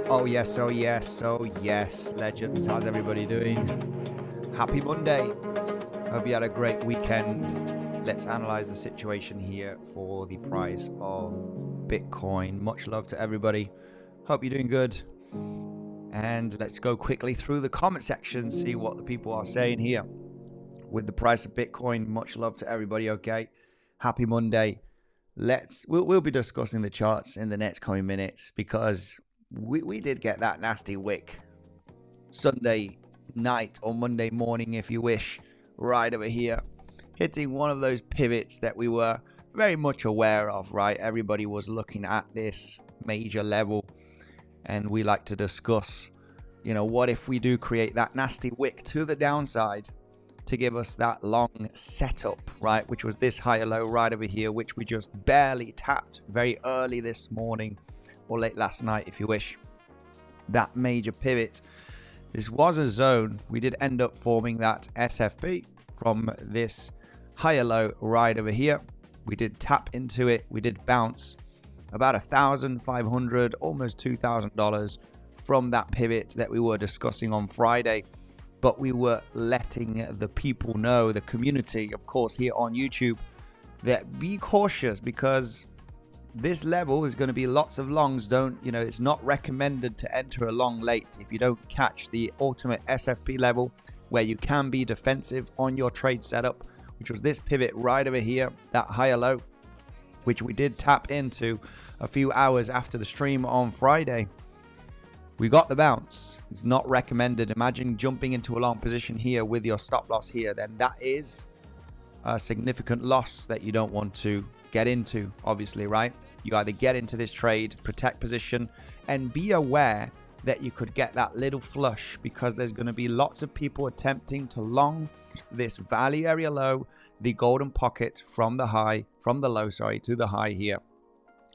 Oh yes, oh yes, oh yes, legends. How's everybody doing? Happy Monday. Hope you had a great weekend. Let's analyze the situation here for the price of Bitcoin. Much love to everybody. Hope you're doing good. And let's go quickly through the comment section, see what the people are saying here. With the price of Bitcoin, much love to everybody, okay? Happy Monday. We'll be discussing the charts in the next coming minutes because we did get that nasty wick Sunday night or Monday morning, if you wish, right over here, hitting one of those pivots that we were very much aware of, right? Everybody was looking at this major level, and we like to discuss, what if we do create that nasty wick to the downside to give us that long setup, right? Which was this higher low right over here, which we just barely tapped very early this morning, or late last night, if you wish. That major pivot. This was a zone. We did end up forming that SFP from this higher low right over here. We did tap into it. We did bounce about $1,500, almost $2,000 from that pivot that we were discussing on Friday. But we were letting the people know, the community, of course, here on YouTube, that be cautious because this level is going to be lots of longs. It's not recommended to enter a long late if you don't catch the ultimate SFP level where you can be defensive on your trade setup, which was this pivot right over here, that higher low, which we did tap into a few hours after the stream on Friday. We got the bounce. It's not recommended. Imagine jumping into a long position here with your stop loss here. Then that is a significant loss that you don't want to get into, obviously, right? You either get into this trade, protect position, and be aware that you could get that little flush because there's going to be lots of people attempting to long this value area low, the golden pocket from the low to the high here.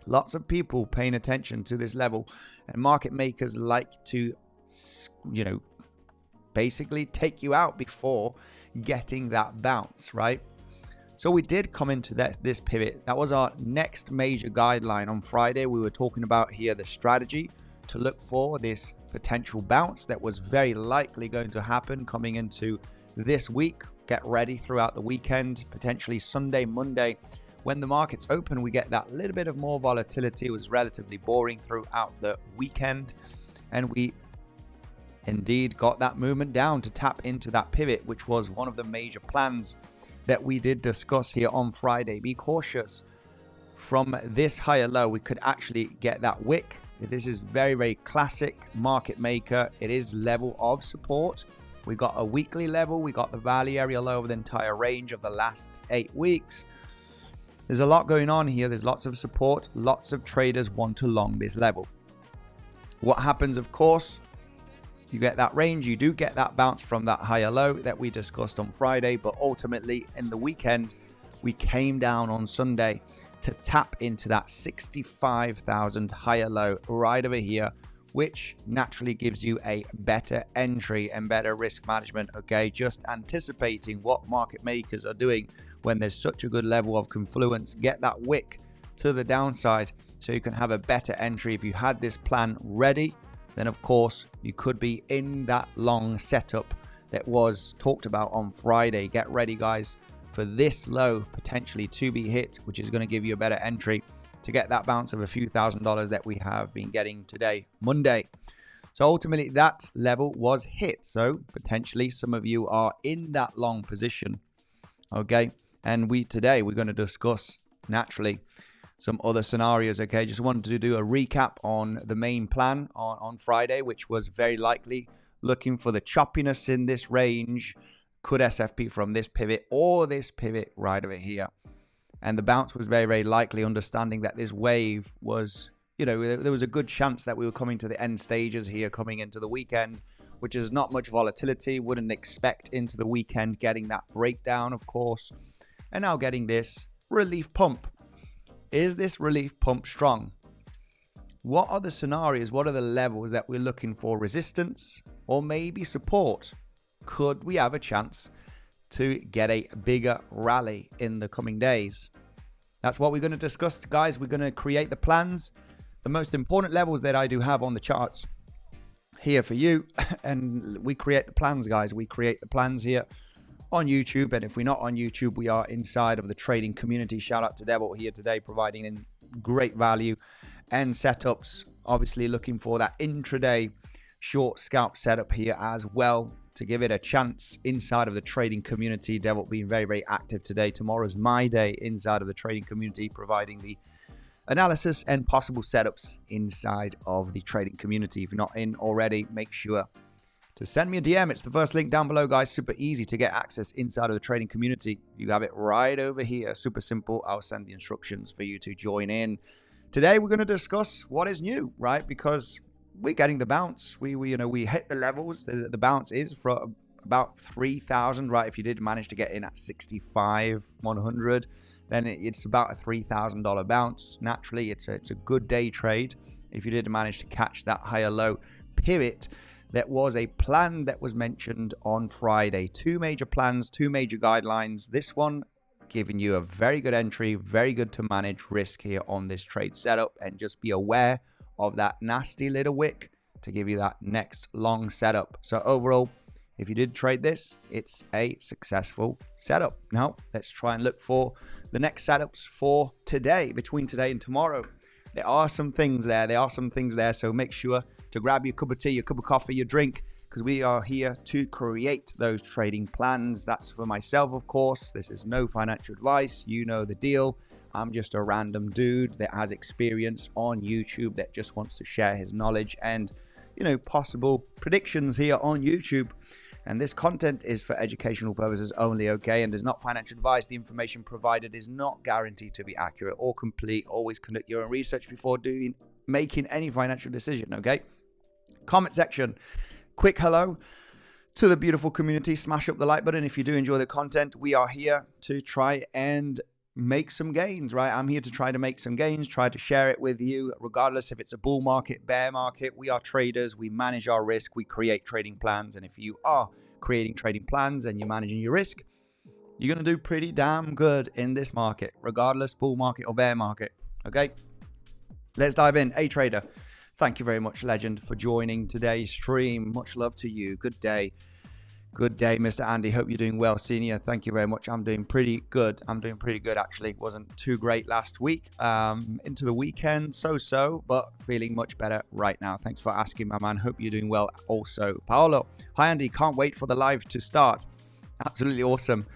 Lots of people paying attention to this level, and market makers like to, basically take you out before getting that bounce, right? So we did come into this pivot. That was our next major guideline. On Friday, we were talking about here the strategy to look for this potential bounce that was very likely going to happen coming into this week. Get ready throughout the weekend, potentially Sunday, Monday. When the markets open, we get that little bit of more volatility. It was relatively boring throughout the weekend, and we indeed got that movement down to tap into that pivot, which was one of the major plans that we did discuss here on Friday. Be cautious. From this higher low, we could actually get that wick. This is very, very classic market maker. It is level of support. We got a weekly level. We got the value area low over the entire range of the last 8 weeks. There's a lot going on here. There's lots of support. Lots of traders want to long this level. What happens, of course, you get that range. You do get that bounce from that higher low that we discussed on Friday. But ultimately, in the weekend, we came down on Sunday to tap into that 65,000 higher low right over here, which naturally gives you a better entry and better risk management. Okay, just anticipating what market makers are doing when there's such a good level of confluence. Get that wick to the downside so you can have a better entry. If you had this plan ready, then of course you could be in that long setup that was talked about on Friday. Get ready, guys, for this low potentially to be hit, which is going to give you a better entry to get that bounce of a few $1,000s that we have been getting today, Monday. So ultimately that level was hit. So potentially some of you are in that long position. Okay. And today we're going to discuss naturally some other scenarios. Okay. Just wanted to do a recap on the main plan on Friday, which was very likely looking for the choppiness in this range. Could SFP from this pivot or this pivot right over here. And the bounce was very, very likely, understanding that this wave was, there was a good chance that we were coming to the end stages here, coming into the weekend, which is not much volatility. Wouldn't expect into the weekend getting that breakdown, of course. And now getting this relief pump. Is this relief pump strong? What are the scenarios? What are the levels that we're looking for? Resistance or maybe support? Could we have a chance to get a bigger rally in the coming days? That's what we're going to discuss, guys. We're going to create the plans, the most important levels that I do have on the charts here for you. And we create the plans, guys. We create the plans here on YouTube. And if we're not on YouTube, we are inside of the trading community. Shout out to Devil here today, providing great value and setups. Obviously looking for that intraday short scalp setup here as well, to give it a chance inside of the trading community. Devil being very, very active today. Tomorrow's my day inside of the trading community, providing the analysis and possible setups inside of the trading community. If you're not in already, make sure to send me a DM. It's the first link down below, guys. Super easy to get access inside of the trading community. You have it right over here. Super simple. I'll send the instructions for you to join in. Today, we're going to discuss what is new, right? Because we're getting the bounce. We hit the levels. The bounce is for about 3,000, right? If you did manage to get in at 65, 100, then it's about a $3,000 bounce. Naturally, it's a good day trade. If you did manage to catch that higher low pivot, that was a plan that was mentioned on Friday. Two major plans, two major guidelines. This one giving you a very good entry, very good to manage risk here on this trade setup, and just be aware of that nasty little wick to give you that next long setup. So overall, if you did trade this, it's a successful setup. Now let's try and look for the next setups for today, between today and tomorrow. There are some things there. So make sure to grab your cup of tea, your cup of coffee, your drink, because we are here to create those trading plans. That's for myself, of course. This is no financial advice. You know the deal. I'm just a random dude that has experience on YouTube that just wants to share his knowledge and, possible predictions here on YouTube. And this content is for educational purposes only, okay? And is not financial advice. The information provided is not guaranteed to be accurate or complete. Always conduct your own research before making any financial decision, okay? Comment section. Quick hello to the beautiful community. Smash up the like button if you do enjoy the content. We are here to try and make some gains, right? I'm here to try to make some gains, try to share it with you, regardless if it's a bull market, bear market. We are traders. We manage our risk. We create trading plans. And if you are creating trading plans and you're managing your risk, you're going to do pretty damn good in this market, regardless bull market or bear market. Okay, let's dive in. A trader, thank you very much, legend, for joining today's stream. Much love to you. Good day. Good day, Mr. Andy. Hope you're doing well, senior. Thank you very much. I'm doing pretty good. Actually. Wasn't too great last week. Into the weekend, so, but feeling much better right now. Thanks for asking, my man. Hope you're doing well also. Paolo, hi, Andy. Can't wait for the live to start. Absolutely awesome.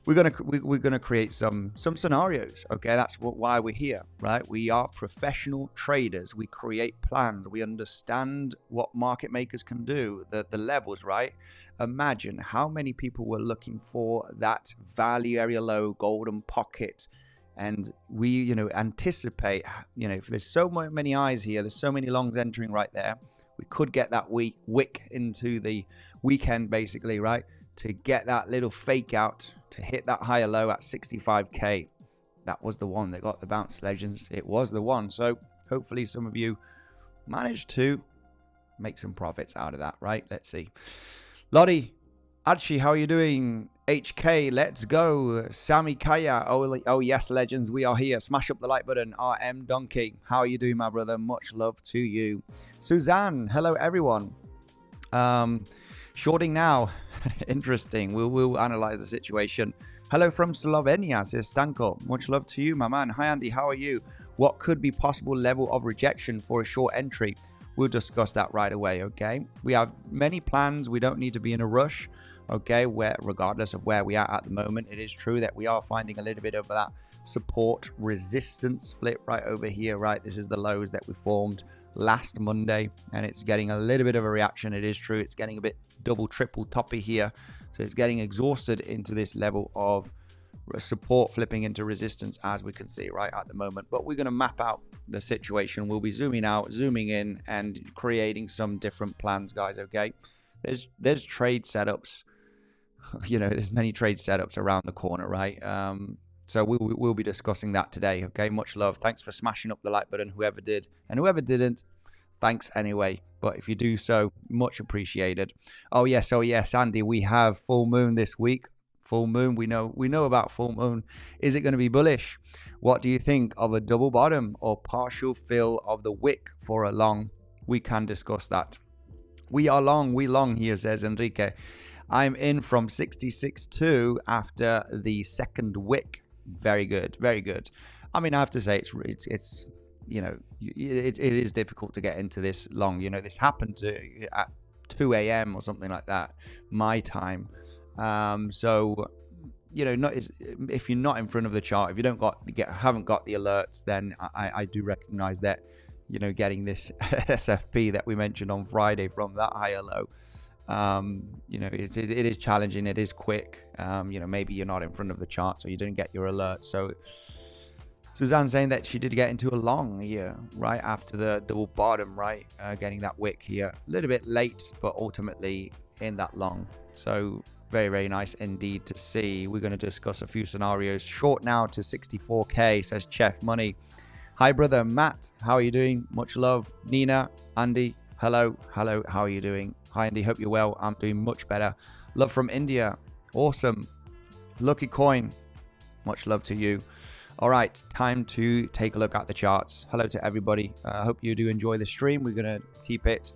We're gonna create some scenarios. Okay, that's why we're here, right? We are professional traders. We create plans. We understand what market makers can do, the levels, right? Imagine how many people were looking for that value area low, golden pocket, and we anticipate. If there's so many eyes here, there's so many longs entering right there. We could get that wick into the weekend, basically, right? To get that little fake out to hit that higher low at 65k. That was the one that got the bounce, legends. It was the one. So hopefully some of you managed to make some profits out of that, right? Let's see. Lottie, Archie, how are you doing? HK, let's go. Sammy Kaya, oh yes, legends, we are here. Smash up the like button. RM Donkey, how are you doing, my brother? Much love to you. Suzanne, hello everyone. Shorting now. Interesting. We'll analyze the situation. Hello from Slovenia, says Stanko. Much love to you, my man. Hi Andy, how are you? What could be possible level of rejection for a short entry? We'll discuss that right away, okay? We have many plans. We don't need to be in a rush. Okay, regardless of where we are at the moment, it is true that we are finding a little bit of that support resistance flip right over here, right? This is the lows that we formed last Monday, and it's getting a little bit of a reaction. It is true, it's getting a bit double, triple toppy here. So it's getting exhausted into this level of support flipping into resistance, as we can see right at the moment. But we're going to map out the situation. We'll be zooming out, zooming in, and creating some different plans, guys, okay? There's trade setups. You know, there's many trade setups around the corner, right? So we'll be discussing that today, okay? Much love. Thanks for smashing up the like button, whoever did. And whoever didn't, thanks anyway. But if you do so, much appreciated. Oh, yes, Andy, we have full moon this week. Full moon, we know about full moon. Is it going to be bullish? What do you think of a double bottom or partial fill of the wick for a long? We can discuss that. We long here, says Enrique. I'm in from 66.2 after the second wick. Very good, very good. I mean, I have to say it's you know, it is difficult to get into this long. You know, this happened at 2 a.m. or something like that, my time. So, you know, if you're not in front of the chart, if you haven't got the alerts, then I do recognize that, you know, getting this SFP that we mentioned on Friday from that higher low. You know, it is challenging. It is quick. You know, maybe you're not in front of the chart, so you didn't get your alert. So Suzanne's saying that she did get into a long here right after the double bottom, right? Getting that wick here a little bit late, but ultimately in that long. So very, very nice indeed to see. We're going to discuss a few scenarios. Short now to 64k, says Chef Money. Hi, brother Matt. How are you doing? Much love. Nina, Andy, hello. How are you doing? Hi, Andy. Hope you're well. I'm doing much better. Love from India. Awesome. Lucky Coin. Much love to you. All right, time to take a look at the charts. Hello to everybody. I hope you do enjoy the stream. We're going to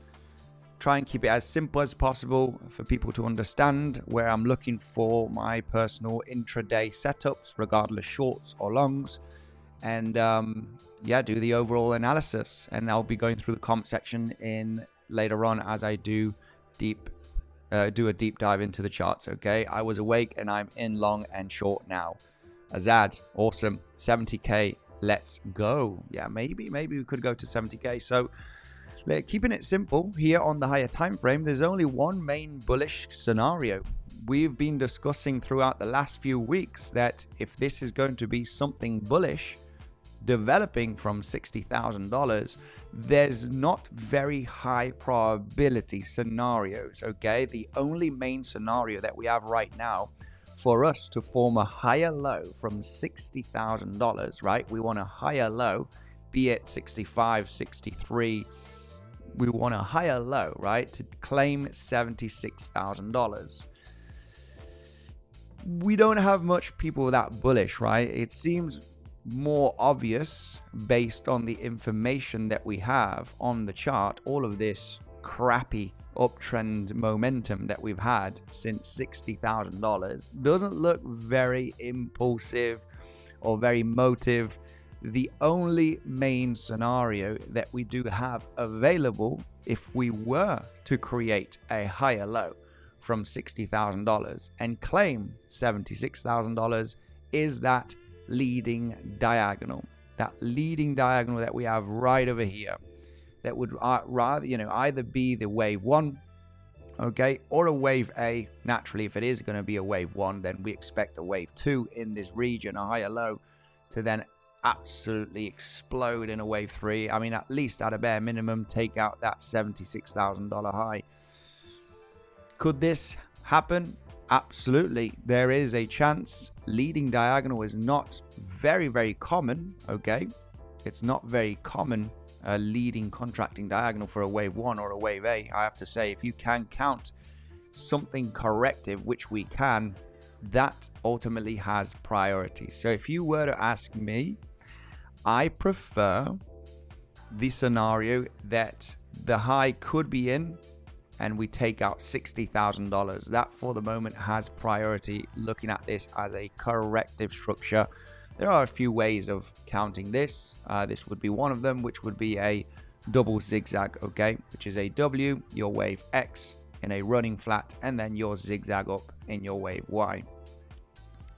try and keep it as simple as possible for people to understand, where I'm looking for my personal intraday setups, regardless shorts or longs. And yeah, do the overall analysis. And I'll be going through the comment section later on as I do a deep dive into the charts. Okay, I was awake and I'm in long and short now. Azad, awesome. 70k, let's go. Yeah, maybe we could go to 70k. So keeping it simple here on the higher time frame, there's only one main bullish scenario. We've been discussing throughout the last few weeks that if this is going to be something bullish developing from $60,000, there's not very high probability scenarios. Okay, the only main scenario that we have right now for us to form a higher low from $60,000, right? We want a higher low, be it 65, 63. We want a higher low, right, to claim $76,000. We don't have much people that bullish, right? It seems more obvious based on the information that we have on the chart. All of this crappy uptrend momentum that we've had since $60,000 doesn't look very impulsive or very motive. The only main scenario that we do have available, if we were to create a higher low from $60,000 and claim $76,000, is that leading diagonal. That leading diagonal that we have right over here, that would rather, you know, either be the wave 1, okay, or a wave A. Naturally, if it is going to be a wave 1, then we expect a wave 2 in this region, a higher low, to then absolutely explode in a wave 3. I mean, at least at a bare minimum, take out that $76,000 high. Could this happen? Absolutely. There is a chance. Leading diagonal is not very, very common, okay? It's not very common, a leading contracting diagonal for a wave 1 or a wave A. I have to say, if you can count something corrective, which we can, that ultimately has priority. So if you were to ask me, I prefer the scenario that the high could be in and we take out $60,000. That for the moment has priority, looking at this as a corrective structure. There are a few ways of counting this. This would be one of them, which would be a double zigzag, okay, which is a W, your wave X in a running flat, and then your zigzag up in your wave Y.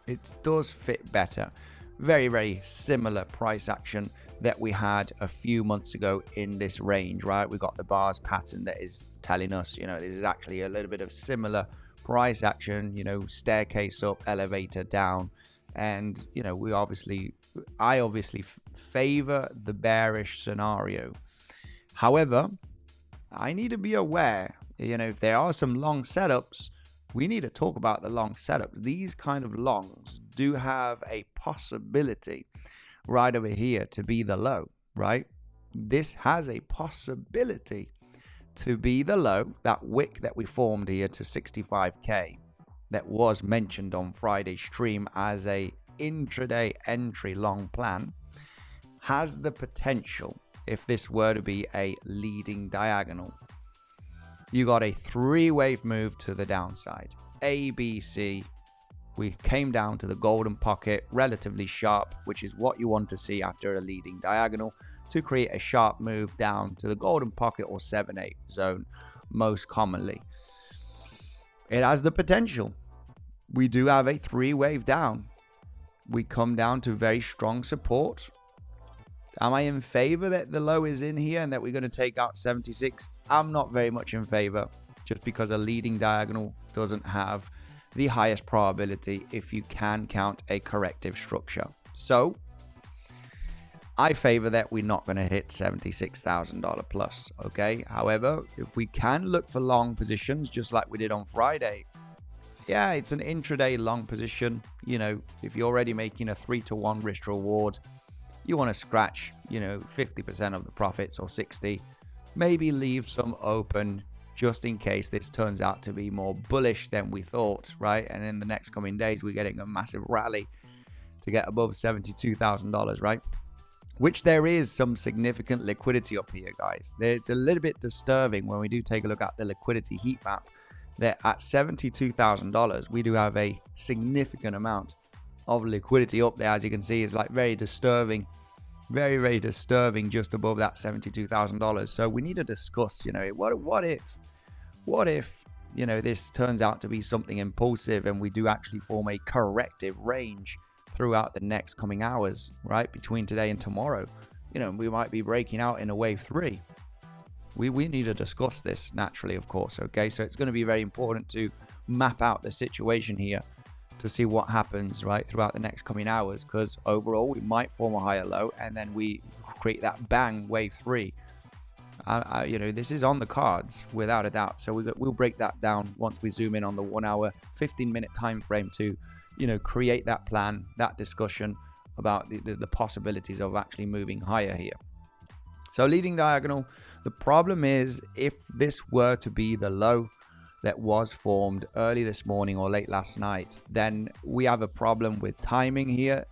It does fit better. Very, very similar price action that we had a few months ago in this range, right? We got the bars pattern that is telling us, you know, this is actually a little bit of similar price action, you know, staircase up, elevator down. And, you know, I obviously favor the bearish scenario. However, I need to be aware, you know, if there are some long setups, we need to talk about the long setups. These kind of longs do have a possibility right over here to be the low, right? This has a possibility to be the low. That wick that we formed here to 65K that was mentioned on Friday's stream as a intraday entry long plan has the potential, if this were to be a leading diagonal. You got a three-wave move to the downside. A, B, C. We came down to the golden pocket, relatively sharp, which is what you want to see after a leading diagonal, to create a sharp move down to the golden pocket or 7-8 zone most commonly. It has the potential. We do have a three-wave down. We come down to very strong support. Am I in favor that the low is in here and that we're going to take out 76? I'm not very much in favor, just because a leading diagonal doesn't have the highest probability if you can count a corrective structure. So I favor that we're not going to hit $76,000 plus, okay? However, if we can look for long positions just like we did on Friday, yeah, it's an intraday long position. You know, if you're already making a 3-to-1 risk reward, you want to scratch, you know, 50% of the profits or 60, maybe leave some open just in case this turns out to be more bullish than we thought, right? And in the next coming days, we're getting a massive rally to get above $72,000, right? Which there is some significant liquidity up here, guys. It's a little bit disturbing when we do take a look at the liquidity heat map that at $72,000, we do have a significant amount of liquidity up there. As you can see, it's like very disturbing, very, very disturbing just above that $72,000. So we need to discuss, you know, what if, you know, this turns out to be something impulsive and we do actually form a corrective range throughout the next coming hours, right? Between today and tomorrow, you know, we might be breaking out in a wave 3. We need to discuss this naturally, of course, okay? So it's going to be very important to map out the situation here to see what happens, right, throughout the next coming hours, because overall we might form a higher low and then we create that bang wave 3. You know, this is on the cards without a doubt. So we'll break that down once we zoom in on the 1 hour 15-minute time frame to, you know, create that plan, that discussion about the possibilities of actually moving higher here. So leading diagonal, the problem is if this were to be the low that was formed early this morning or late last night, then we have a problem with timing here.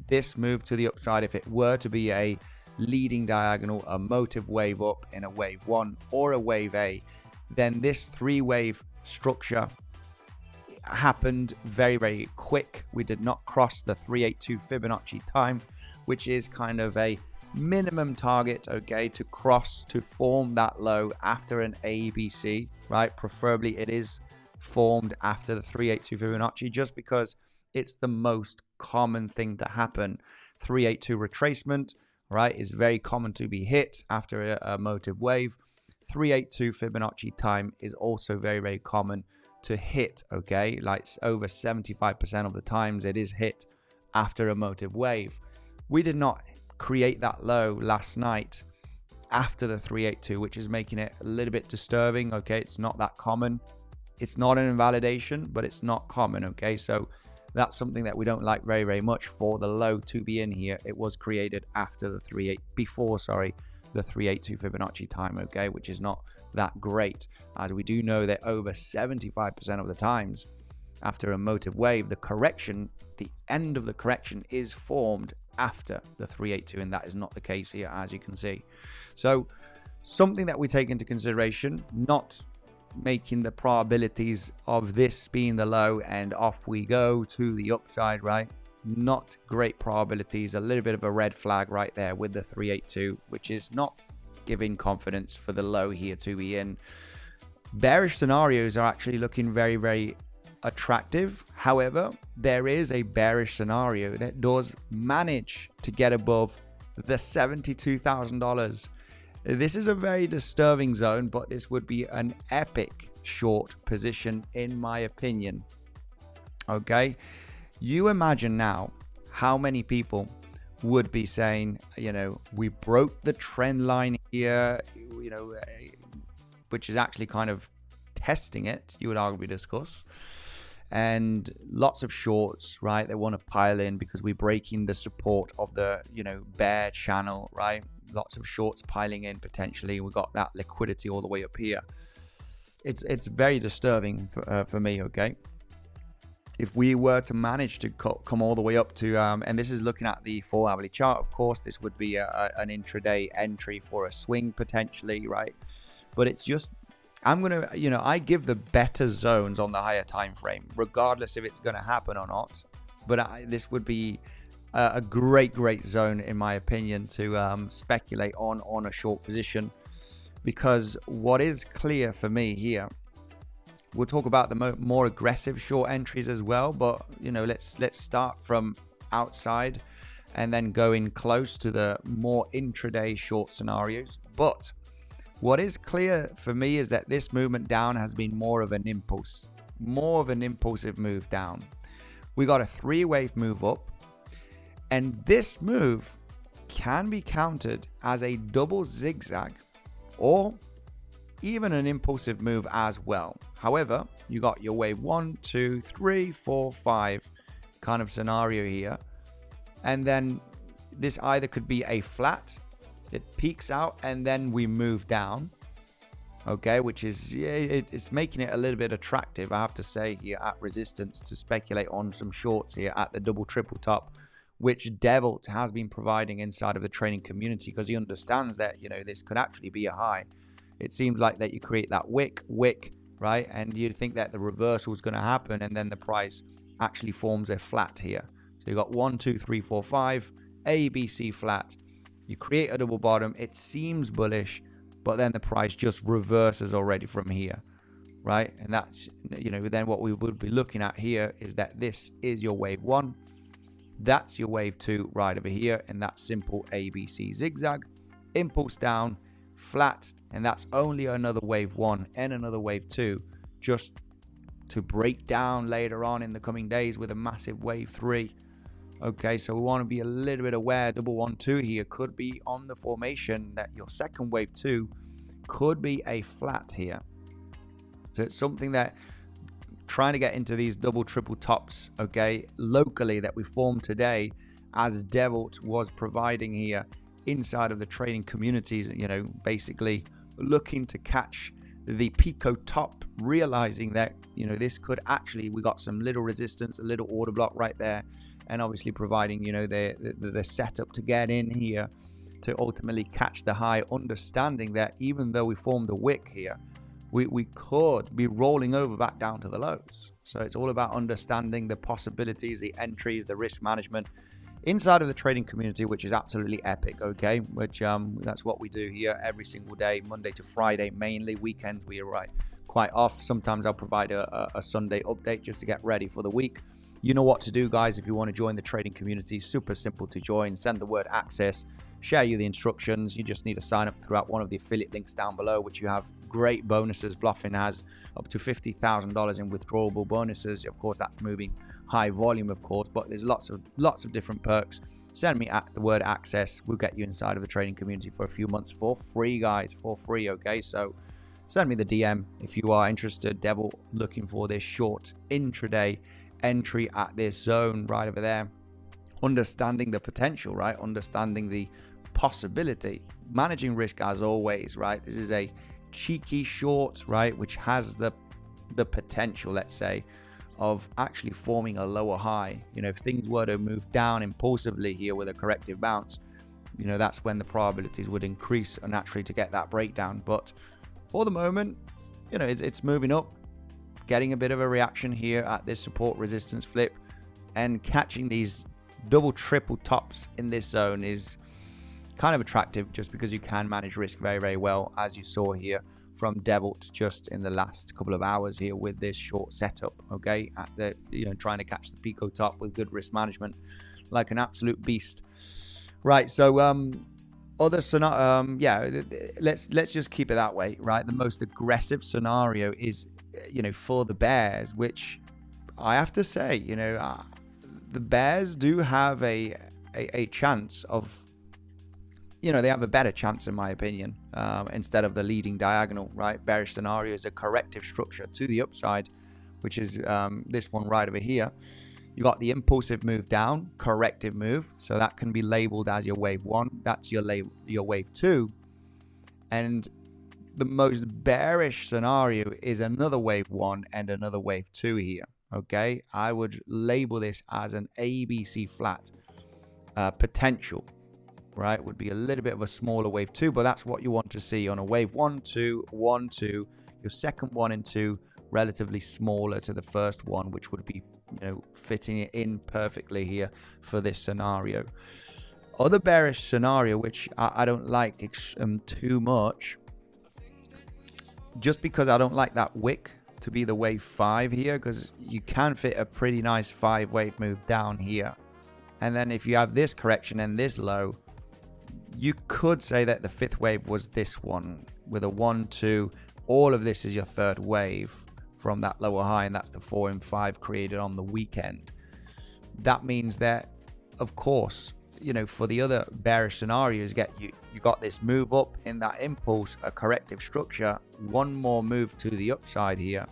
This move to the upside, if it were to be a leading diagonal, a motive wave up in a wave 1 or a wave A, then this three-wave structure happened very, very quick. We did not cross the 382 Fibonacci time, which is kind of a minimum target, okay, to cross to form that low after an ABC, right? Preferably it is formed after the 382 Fibonacci, just because it's the most common thing to happen. 382 retracement, right, is very common to be hit after a motive wave. 382 Fibonacci time is also very, very common to hit, okay? Like over 75% of the times it is hit after a motive wave. We did not create that low last night after the 382, which is making it a little bit disturbing, okay? It's not that common. It's not an invalidation, but it's not common, okay? So that's something that we don't like very, very much for the low to be in here. It was created after the 382 Fibonacci time, okay? Which is not that great, as we do know that over 75% of the times after a motive wave. The correction, the end of the correction is formed after the 382, and that is not the case here, as you can see. So something that we take into consideration, not making the probabilities of this being the low and off we go to the upside, right? Not great probabilities, a little bit of a red flag right there with the 382, which is not giving confidence for the low here to be in. Bearish scenarios are actually looking very, very attractive. However, there is a bearish scenario that does manage to get above the $72,000. This is a very disturbing zone, but this would be an epic short position in my opinion. Okay, you imagine now how many people would be saying, you know, we broke the trend line here, you know, which is actually kind of testing it, you would arguably discuss. And lots of shorts, right? They want to pile in because we're breaking the support of the, you know, bear channel, right? Lots of shorts piling in potentially. We got that liquidity all the way up here. It's very disturbing for me, okay? If we were to manage to come all the way up to, and this is looking at the 4-hourly chart, of course, this would be an intraday entry for a swing potentially, right? But it's just, I'm going to, you know, I give the better zones on the higher time frame, regardless if it's going to happen or not. But this would be a great zone, in my opinion, to speculate on a short position. Because what is clear for me here, we'll talk about the more aggressive short entries as well. But, you know, let's start from outside and then go in close to the more intraday short scenarios. But what is clear for me is that this movement down has been more of an impulse, more of an impulsive move down. We got a 3-wave move up, and this move can be countered as a double zigzag or even an impulsive move as well. However, you got your wave 1, 2, 3, 4, 5 kind of scenario here. And then this either could be a flat, it peaks out and then we move down. Okay, which is, yeah, it's making it a little bit attractive, I have to say, here at resistance to speculate on some shorts here at the double triple top, which Devil has been providing inside of the trading community, because he understands that, you know, this could actually be a high. It seems like that you create that wick, right? And you think that the reversal is going to happen, and then the price actually forms a flat here. So you got 1, 2, 3, 4, 5, A, B, C flat. You create a double bottom. It seems bullish, but then the price just reverses already from here, right? And that's, you know, then what we would be looking at here is that this is your wave 1. That's your wave 2 right over here, and that's simple ABC zigzag, impulse down, flat, and that's only another wave 1 and another wave 2, just to break down later on in the coming days with a massive wave 3. Okay, so we want to be a little bit aware. Double 1, 2 here could be on the formation that your second wave 2 could be a flat here. So it's something that trying to get into these double triple tops, okay, locally that we formed today, as Devil was providing here inside of the trading communities, you know, basically looking to catch the Pico top, realizing that, you know, this could actually, we got some little resistance, a little order block right there, and obviously providing, you know, the setup to get in here to ultimately catch the high, understanding that even though we formed a wick here, we could be rolling over back down to the lows. So it's all about understanding the possibilities, the entries, the risk management inside of the trading community, which is absolutely epic, okay? Which that's what we do here every single day, Monday to Friday, mainly. Weekends we are quite off. Sometimes I'll provide a Sunday update just to get ready for the week. You know what to do, guys, if you want to join the trading community. Super simple to join. Send the word access, share you the instructions. You just need to sign up throughout one of the affiliate links down below, which you have great bonuses. Bluffing has up to $50,000 in withdrawable bonuses. Of course, that's moving high volume, of course, but there's lots of different perks. Send me the word access. We'll get you inside of the trading community for a few months for free, guys, for free. Okay, so send me the DM if you are interested. Devil looking for this short intraday entry at this zone right over there. Understanding the potential, right? Understanding the possibility, managing risk as always, right? This is a cheeky short, right, which has the potential, let's say, of actually forming a lower high. You know, if things were to move down impulsively here with a corrective bounce, you know, that's when the probabilities would increase naturally to get that breakdown. But for the moment, you know, it's moving up, getting a bit of a reaction here at this support resistance flip, and catching these double triple tops in this zone is kind of attractive, just because you can manage risk very, very well, as you saw here from Devils just in the last couple of hours here with this short setup. Okay, at the, you know, trying to catch the Pico top with good risk management like an absolute beast. Right, so other scenario, yeah, let's just keep it that way, right? The most aggressive scenario is, you know, for the bears, which I have to say, you know, the bears do have a chance of, you know, they have a better chance in my opinion, instead of the leading diagonal, right? Bearish scenario is a corrective structure to the upside, which is this one right over here. You got the impulsive move down, corrective move, so that can be labeled as your wave 1. That's your wave 2, and the most bearish scenario is another wave 1 and another wave 2 here. Okay, I would label this as an ABC flat potential, right? Would be a little bit of a smaller wave 2, but that's what you want to see on a wave 1, 2, 1, 2. Your second 1 and 2 relatively smaller to the first one, which would be, you know, fitting it in perfectly here for this scenario. Other bearish scenario, which I don't like too much, just because I don't like that wick to be the wave 5 here, because you can fit a pretty nice 5-wave move down here, and then if you have this correction and this low, you could say that the 5th wave was this one with a 1, 2. All of this is your 3rd wave from that lower high, and that's the 4 and 5 created on the weekend. That means that, of course, you know, for the other bearish scenarios, you got this move up in that impulse, a corrective structure, one more move to the upside here,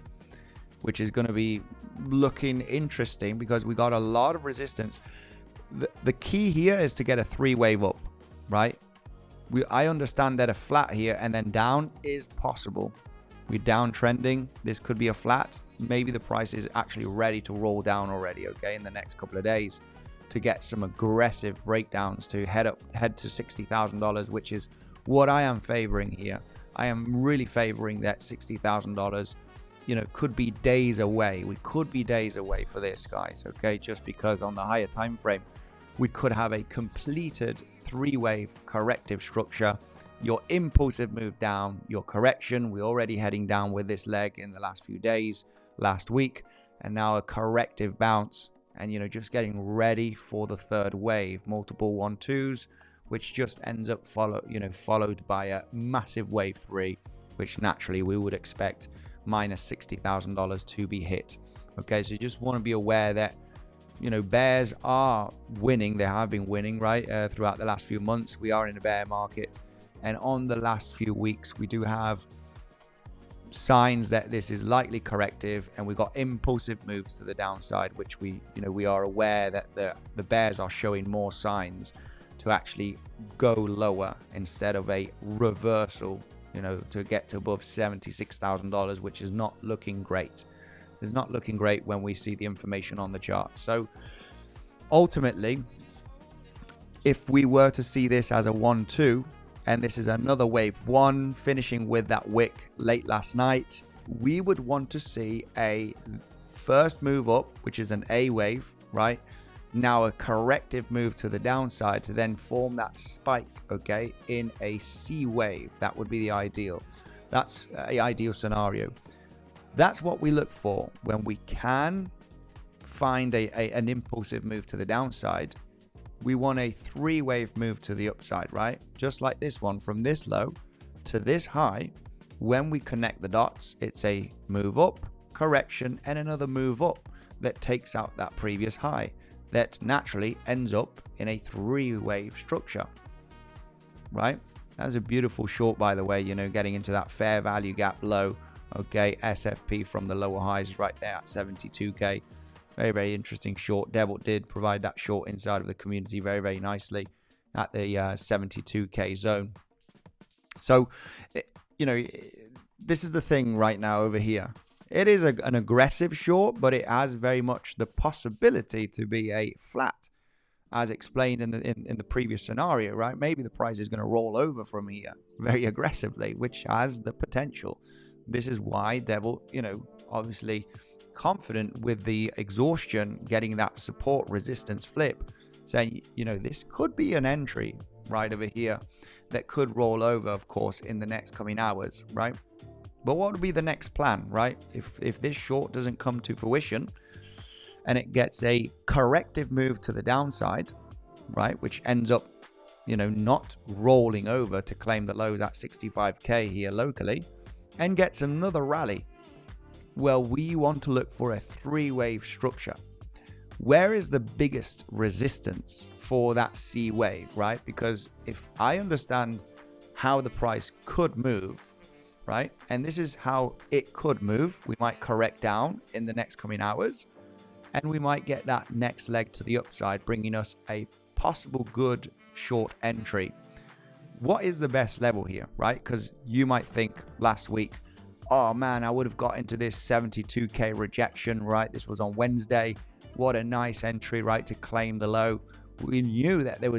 which is going to be looking interesting because we got a lot of resistance. The key here is to get a 3-wave up, right? I understand that a flat here and then down is possible. We're downtrending. This could be a flat. Maybe the price is actually ready to roll down already, okay, in the next couple of days, to get some aggressive breakdowns to head to $60,000, which is what I am favoring here. I am really favoring that $60,000. You know, could be days away. We could be days away for this, guys, okay, just because on the higher time frame we could have a completed 3-wave corrective structure. Your impulsive move down, your correction, we're already heading down with this leg in the last few days, last week, and now a corrective bounce, and, you know, just getting ready for the 3rd wave, multiple 1-2s, which just ends up followed by a massive wave 3, which naturally we would expect minus $60,000 to be hit. Okay, so you just want to be aware that, you know, bears are winning. They have been winning, right, throughout the last few months. We are in a bear market. And on the last few weeks, we do have signs that this is likely corrective, and we got impulsive moves to the downside, which we are aware that the bears are showing more signs to actually go lower instead of a reversal, you know, to get to above $76,000, which is not looking great. It's not looking great when we see the information on the chart. So ultimately, if we were to see this as a 1-2, and this is another wave 1 finishing with that wick late last night, we would want to see a first move up, which is an A wave, right? Now a corrective move to the downside to then form that spike, okay, in a C wave. That would be the ideal. That's an ideal scenario. That's what we look for when we can find an impulsive move to the downside. We want a 3-wave move to the upside, right? Just like this one, from this low to this high. When we connect the dots, it's a move up, correction, and another move up that takes out that previous high. That naturally ends up in a 3-wave structure, right? That was a beautiful short, by the way, you know, getting into that fair value gap low. Okay, SFP from the lower highs right there at 72K. Very, very interesting short. Devil did provide that short inside of the community very, very nicely at the 72K zone. So, you know, this is the thing right now over here. It is an aggressive short, but it has very much the possibility to be a flat, as explained in the previous scenario, right? Maybe the price is going to roll over from here very aggressively, which has the potential. This is why Devil, obviously confident with the exhaustion, getting that support resistance flip, saying, this could be an entry right over here that could roll over, of course, in the next coming hours, right? But what would be the next plan, right? If this short doesn't come to fruition and it gets a corrective move to the downside, right, which ends up, not rolling over to claim the lows at 65k here locally and gets another rally, well, we want to look for a three-wave structure. Where is the biggest resistance for that C wave, right? Because if I understand how the price could move, right, and this is how it could move, we might correct down in the next coming hours, and we might get that next leg to the upside, bringing us a possible good short entry. What is the best level here, right? Because you might think last week, oh man, I would have got into this 72k rejection, right? This was on Wednesday. What a nice entry, right, to claim the low. We knew that there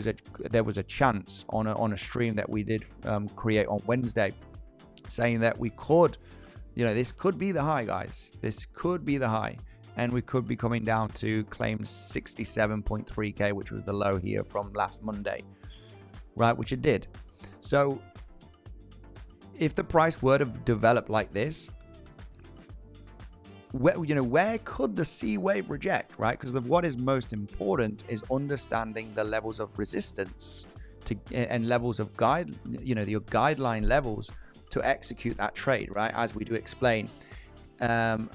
was a chance on a stream that we did create on Wednesday, saying that we could, this could be the high, guys. This could be the high. And we could be coming down to claim 67.3k, which was the low here from last Monday, right? Which it did. So if the price were to develop like this, where could the C wave reject, right? Because what is most important is understanding the levels of resistance and levels of your guideline levels to execute that trade, right? As we do explain.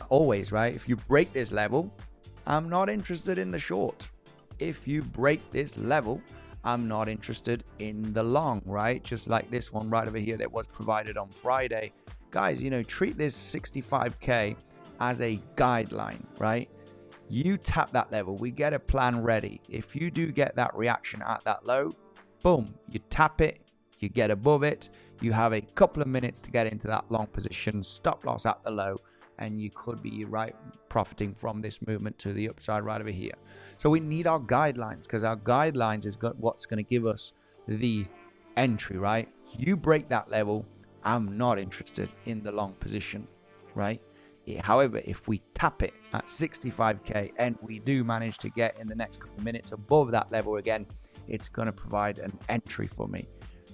Always, right? If you break this level, I'm not interested in the short. If you break this level, I'm not interested in the long, right? Just like this one right over here that was provided on Friday. Guys, treat this 65k as a guideline, right? You tap that level, we get a plan ready. If you do get that reaction at that low, boom, you tap it, you get above it, you have a couple of minutes to get into that long position, stop loss at the low, and you could be profiting from this movement to the upside right over here. So we need our guidelines, because our guidelines is what's going to give us the entry, right? You break that level, I'm not interested in the long position, right? However, if we tap it at 65k and we do manage to get in the next couple of minutes above that level again, it's going to provide an entry for me,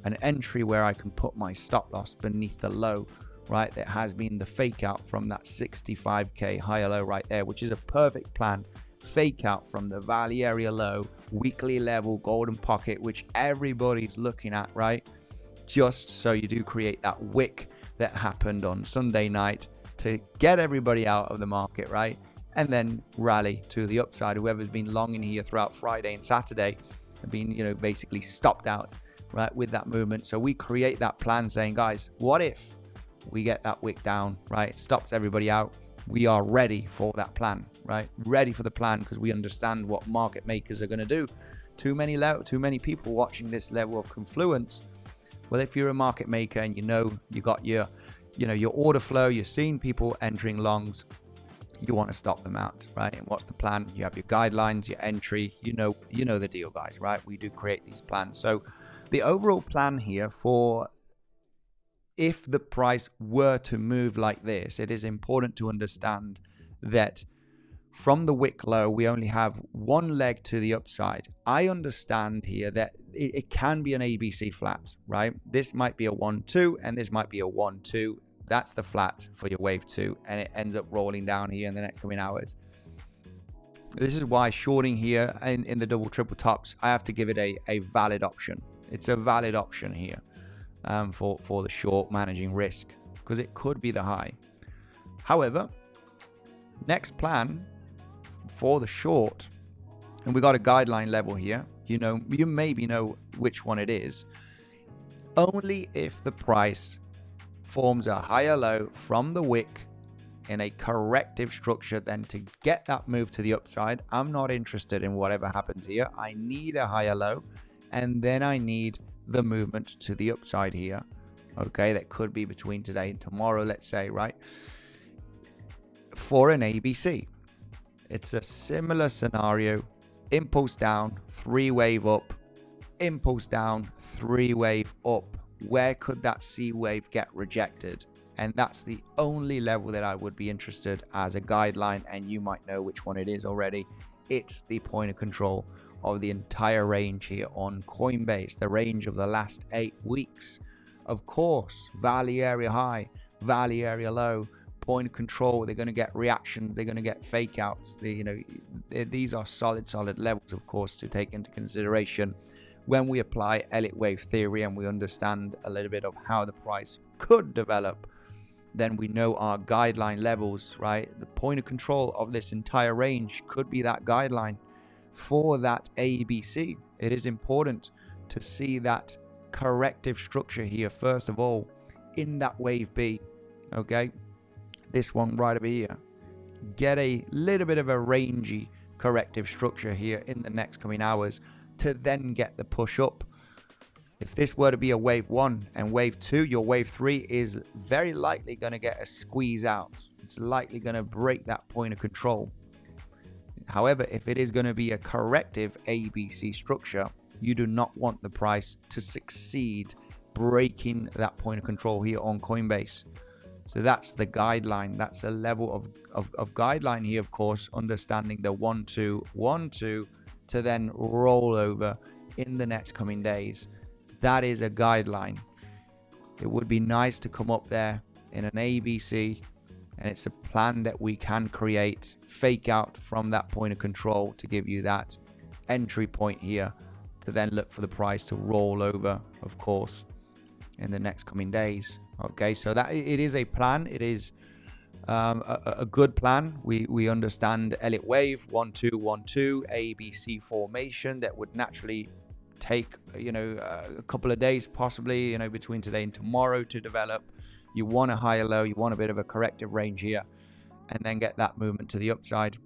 an entry where I can put my stop loss beneath the low, right? That has been the fake out from that 65k higher low right there, which is a perfect plan. Fake out from the valley area low, weekly level, golden pocket, which everybody's looking at, right? Just so you do create that wick that happened on Sunday night to get everybody out of the market, right? And then rally to the upside. Whoever's been long in here throughout Friday and Saturday have been, basically stopped out, right, with that movement. So we create that plan saying, guys, what if we get that wick down, right? It stops everybody out. We are ready for that plan, right? Ready for the plan because we understand what market makers are going to do. Too many people watching this level of confluence. Well, if you're a market maker and you got your order flow, you're seeing people entering longs, you want to stop them out, right? And what's the plan? You have your guidelines, your entry, you know the deal, guys, right? We do create these plans. So the overall plan here for if the price were to move like this, it is important to understand that from the wick low, we only have one leg to the upside. I understand here that it can be an ABC flat, right? This might be a 1-2 and this might be a 1-2. That's the flat for your wave 2, and it ends up rolling down here in the next coming hours. This is why shorting here in the double triple tops, I have to give it a valid option. It's a valid option here for the short managing risk, because it could be the high. However, next plan for the short, and we got a guideline level here, you maybe know which one it is. Only if the price forms a higher low from the wick in a corrective structure, then to get that move to the upside, I'm not interested in whatever happens here. I need a higher low, and then I need the movement to the upside here. Okay, that could be between today and tomorrow, let's say, right? for an ABC. It's a similar scenario. Impulse down, 3-wave up, impulse down, 3-wave up. Where could that C wave get rejected? And that's the only level that I would be interested as a guideline, and you might know which one it is already. It's the point of control of the entire range here on Coinbase, the range of the last 8 weeks. Of course, value area high, value area low, point of control. They're going to get reaction, they're going to get fake outs. These are solid levels, of course, to take into consideration when we apply Elliott wave theory and we understand a little bit of how the price could develop. Then we know our guideline levels, right? The point of control of this entire range could be that guideline for that ABC. It is important to see that corrective structure here, first of all, in that wave B, okay? This one right over here. Get a little bit of a rangy corrective structure here in the next coming hours to then get the push up. If this were to be a wave 1 and wave 2, your wave 3 is very likely going to get a squeeze out. It's likely going to break that point of control. However, if it is going to be a corrective ABC structure, you do not want the price to succeed breaking that point of control here on Coinbase. So that's the guideline. That's a level of guideline here, of course, understanding the 1-2, 1-2 to then roll over in the next coming days. That is a guideline. It would be nice to come up there in an ABC, and it's a plan that we can create, fake out from that point of control to give you that entry point here to then look for the price to roll over, of course, in the next coming days. Okay, so that it is a plan. It is a good plan. We understand Elliott wave 1-2 1-2 ABC formation that would naturally take a couple of days, possibly between today and tomorrow to develop. You want a higher low, you want a bit of a corrective range here, and then get that movement to the upside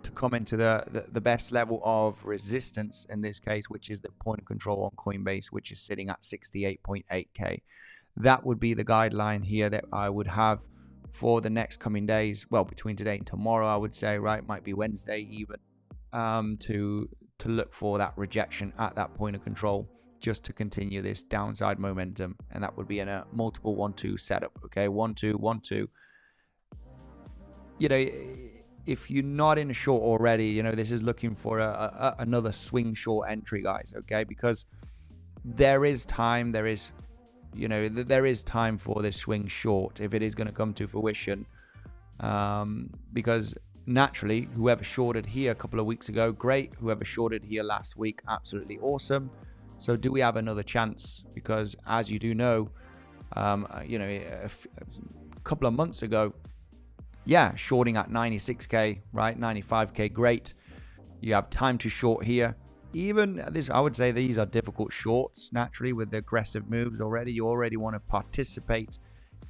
to come into the best level of resistance in this case, which is the point of control on Coinbase, which is sitting at 68.8k. That would be the guideline here that I would have for the next coming days. Well, between today and tomorrow, I would say, right? Might be Wednesday even, to look for that rejection at that point of control, just to continue this downside momentum. And that would be in a multiple 1-2 setup. Okay, 1-2 1-2. If you're not in a short already, this is looking for another swing short entry, guys. Okay, because there is time. There is time for this swing short if it is going to come to fruition, because naturally, whoever shorted here a couple of weeks ago, great. Whoever shorted here last week, absolutely awesome. So do we have another chance? Because as you do know, a couple of months ago, yeah, shorting at 96k, right? 95k, great. You have time to short here. Even this, I would say these are difficult shorts naturally with the aggressive moves already. You already want to participate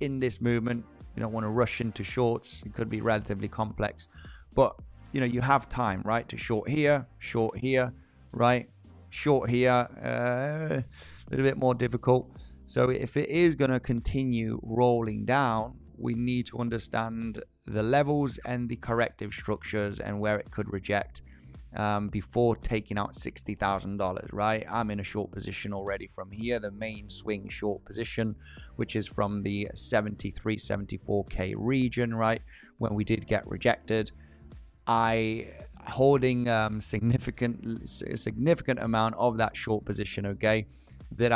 in this movement. You don't want to rush into shorts. It could be relatively complex, but you have time, right, to short here, right, short here, a little bit more difficult. So if it is going to continue rolling down, we need to understand the levels and the corrective structures and where it could reject before taking out $60,000, right? I'm in a short position already from here, the main swing short position, which is from the 73, 74k region, right? When we did get rejected, I holding significant amount of that short position, okay, that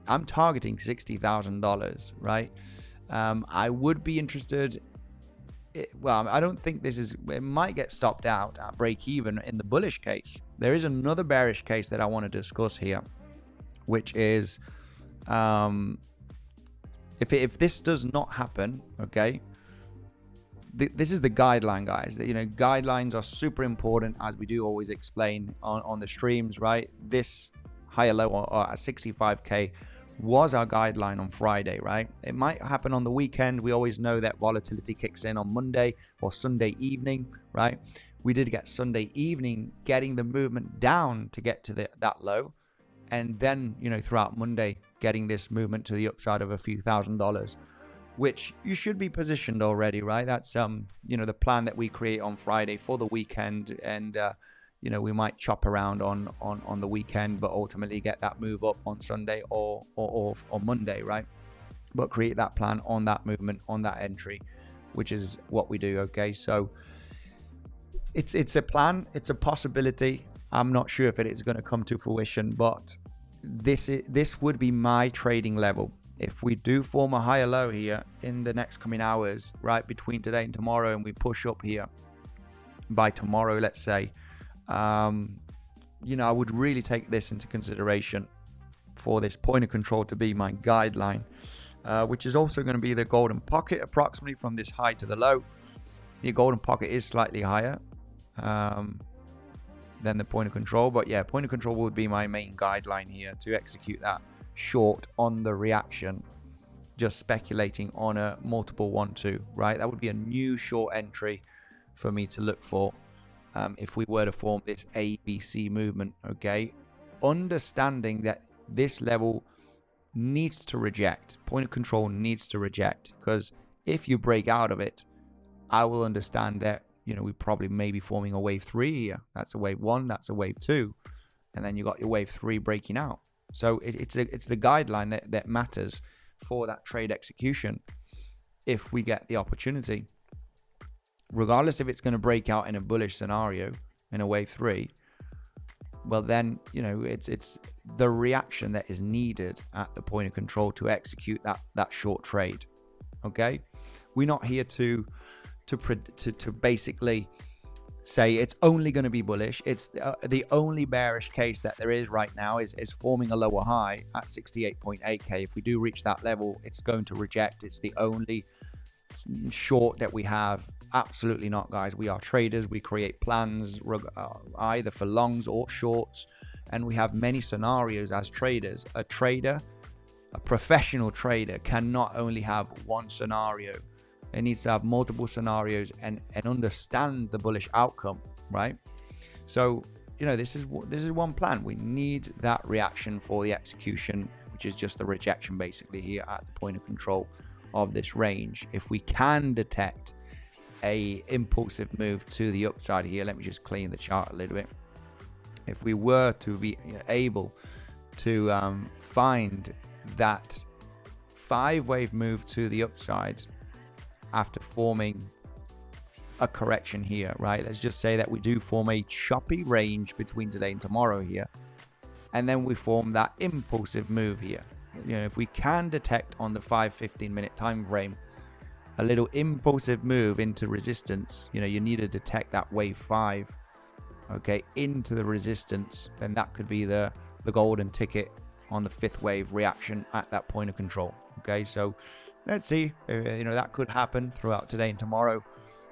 I'm targeting $60,000, right? I would be interested. Well, I don't think it might get stopped out at break even in the bullish case. There is another bearish case that I want to discuss here, which is if this does not happen, okay, this is the guideline, guys. Guidelines are super important, as we do always explain on the streams, right? This higher low or at 65k was our guideline on Friday, right? It might happen on the weekend. We always know that volatility kicks in on Monday or Sunday evening, right? We did get Sunday evening getting the movement down to get to that low, and then throughout Monday getting this movement to the upside of a few $1,000s. which you should be positioned already, right? That's you know, the plan that we create on Friday for the weekend, and you know, we might chop around on the weekend, but ultimately get that move up on Sunday or Monday, right? But create that plan on that movement, on that entry, which is what we do. Okay, so it's a plan, it's a possibility. I'm not sure if it is going to come to fruition, but this would be my trading level. If we do form a higher low here in the next coming hours, right, between today and tomorrow, and we push up here by tomorrow, let's say, you know, I would really take this into consideration for this point of control to be my guideline, which is also going to be the golden pocket approximately from this high to the low. The golden pocket is slightly higher than the point of control, but yeah, point of control would be my main guideline here to execute that short on the reaction, just speculating on a multiple 1-2, right? That would be a new short entry for me to look for if we were to form this ABC movement. Okay, understanding that this level needs to reject, point of control needs to reject, because if you break out of it, I will understand that, you know, we probably may be forming a wave 3 here. That's a wave 1, that's a wave 2, and then you got your wave 3 breaking out. So it's the guideline that matters for that trade execution. If we get the opportunity, regardless if it's going to break out in a bullish scenario in a wave 3, well then, you know, it's the reaction that is needed at the point of control to execute that short trade. Okay, we're not here to basically say it's only going to be bullish. It's the only bearish case that there is right now is forming a lower high at 68.8k. If we do reach that level, it's going to reject. It's the only short that we have. Absolutely not, guys. We are traders. We create plans either for longs or shorts, and we have many scenarios as traders. A trader, a professional trader, cannot only have one scenario. It needs to have multiple scenarios and understand the bullish outcome, right? So, you know, this is one plan. We need that reaction for the execution, which is just the rejection basically here at the point of control of this range. If we can detect a impulsive move to the upside here, let me just clean the chart a little bit. If we were to be able to find that 5-wave move to the upside after forming a correction here, right? Let's just say that we do form a choppy range between today and tomorrow here, and then we form that impulsive move here. You know, if we can detect on the 5-15 minute time frame a little impulsive move into resistance, you know, you need to detect that wave 5, okay, into the resistance, then that could be the golden ticket on the 5th wave reaction at that point of control. Okay, so let's see, you know, that could happen throughout today and tomorrow.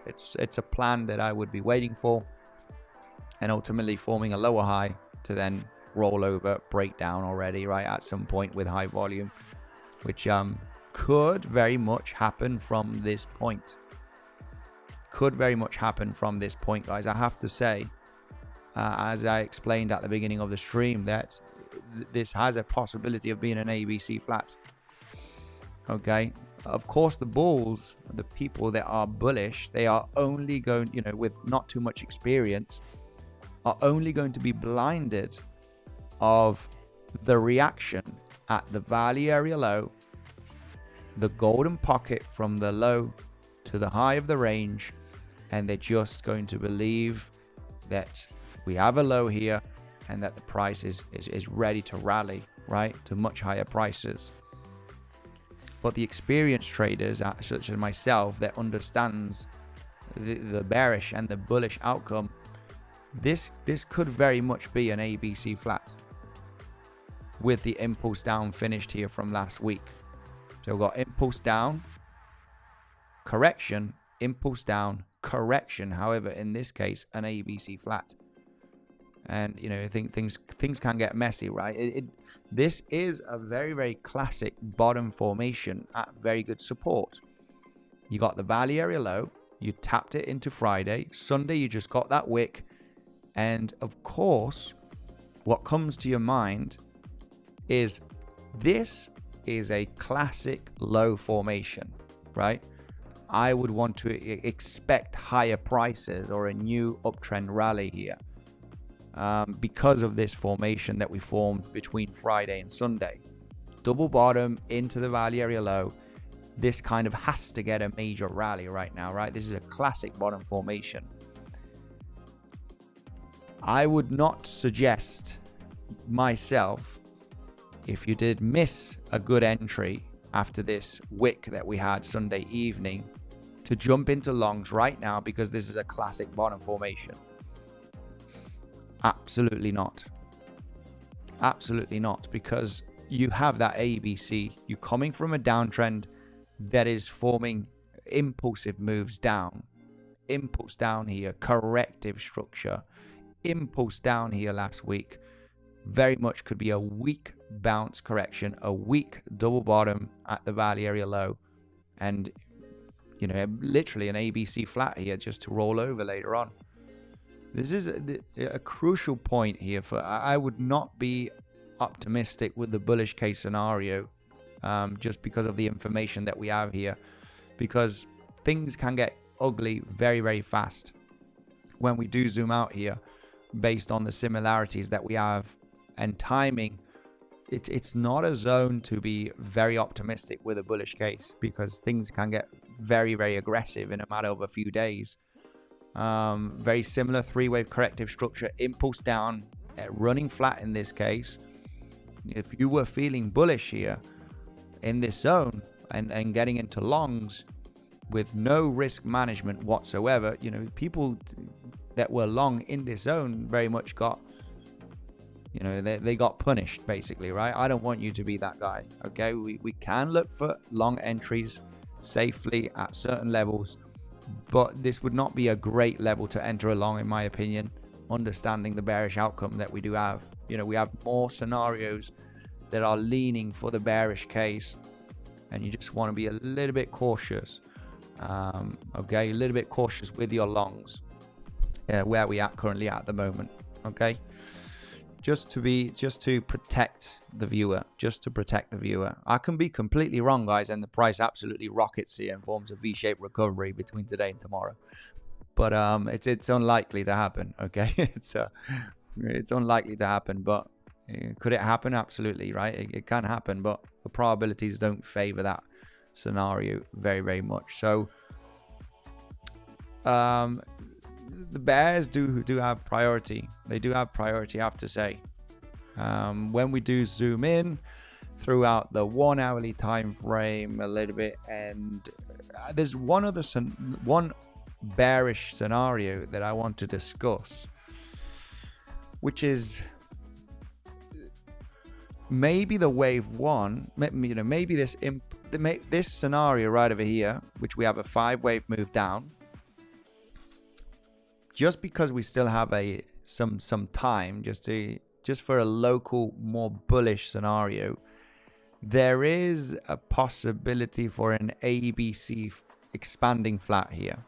It's a plan that I would be waiting for, and ultimately forming a lower high to then roll over, break down already, right, at some point with high volume, which could very much happen from this point. Could very much happen from this point, guys. I have to say, as I explained at the beginning of the stream, that this has a possibility of being an ABC flat. Okay, of course, the bulls, the people that are bullish, they are only going, you know, with not too much experience, are only going to be blinded of the reaction at the value area low, the golden pocket from the low to the high of the range, and they're just going to believe that we have a low here and that the price is ready to rally, right, to much higher prices. But the experienced traders, such as myself, that understands the bearish and the bullish outcome, this could very much be an ABC flat with the impulse down finished here from last week. So we've got impulse down, correction, impulse down, correction. However, in this case, an ABC flat. And, you know, I think things can get messy, right? This is a very, very classic bottom formation at very good support. You got the value area low, you tapped it into Friday. Sunday, you just got that wick. And of course, what comes to your mind is this is a classic low formation. right? I would want to expect higher prices or a new uptrend rally here because of this formation that we formed between Friday and Sunday. Double bottom into the value area low. This kind of has to get a major rally right now, right? This is a classic bottom formation. I would not suggest myself, if you did miss a good entry after this wick that we had Sunday evening, to jump into longs right now because this is a classic bottom formation. Absolutely not. Absolutely not, because you have that ABC. You're coming from a downtrend that is forming impulsive moves down. Impulse down here, corrective structure. Impulse down here last week. Very much could be a weak bounce correction, a weak double bottom at the value area low, and literally an ABC flat here just to roll over later on. This is a crucial point here. I would not be optimistic with the bullish case scenario just because of the information that we have here, because things can get ugly very, very fast when we do zoom out here based on the similarities that we have and timing. It's not a zone to be very optimistic with a bullish case, because things can get very, very aggressive in a matter of a few days. Very similar three-wave corrective structure, impulse down, running flat in this case. If you were feeling bullish here in this zone and getting into longs with no risk management whatsoever, people that were long in this zone very much got, they got punished basically, right? I don't want you to be that guy, okay? We can look for long entries safely at certain levels, but this would not be a great level to enter along, in my opinion, understanding the bearish outcome that we do have. We have more scenarios that are leaning for the bearish case, and you just want to be a little bit cautious, okay? A little bit cautious with your longs, where we are currently at the moment, okay? Just to protect the viewer, I can be completely wrong, guys, and the price absolutely rockets here and forms a V-shaped recovery between today and tomorrow. But it's unlikely to happen, okay? It's unlikely to happen, but could it happen? Absolutely, right? It can happen, but the probabilities don't favor that scenario very, very much. So the bears do have priority. They do have priority, I have to say. When we do zoom in throughout the 1 hourly time frame a little bit, and there's one bearish scenario that I want to discuss, which is maybe the wave one, maybe this scenario right over here, which we have a 5-wave move down. Just because we still have some time just for a local, more bullish scenario, there is a possibility for an ABC expanding flat here.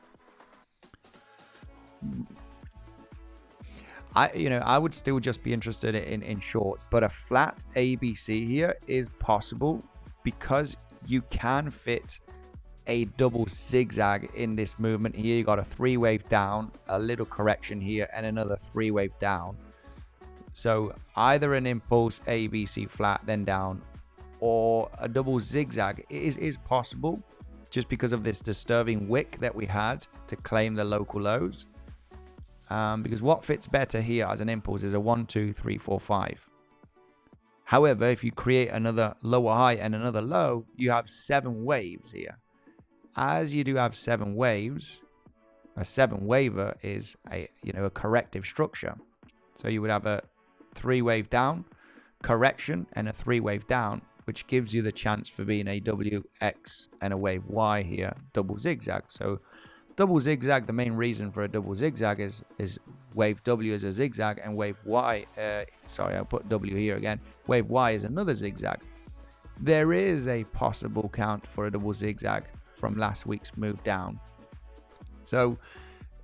I would still just be interested in shorts, but a flat ABC here is possible because you can fit a double zigzag in this movement here. You got a 3-wave down, a little correction here, and another 3-wave down. So either an impulse ABC flat then down, or a double zigzag is possible, just because of this disturbing wick that we had to claim the local lows. Because what fits better here as an impulse is a 1, 2, 3, 4, 5. However, if you create another lower high and another low, you have 7 waves here. As you do have 7 waves, a 7-waver is a corrective structure. So you would have a 3-wave down, correction, and a 3-wave down, which gives you the chance for being a WX and a wave Y here, double zigzag. So double zigzag, the main reason for a double zigzag is wave W is a zigzag, and wave Y, sorry, I'll put W here again, wave Y is another zigzag. There is a possible count for a double zigzag from last week's move down. So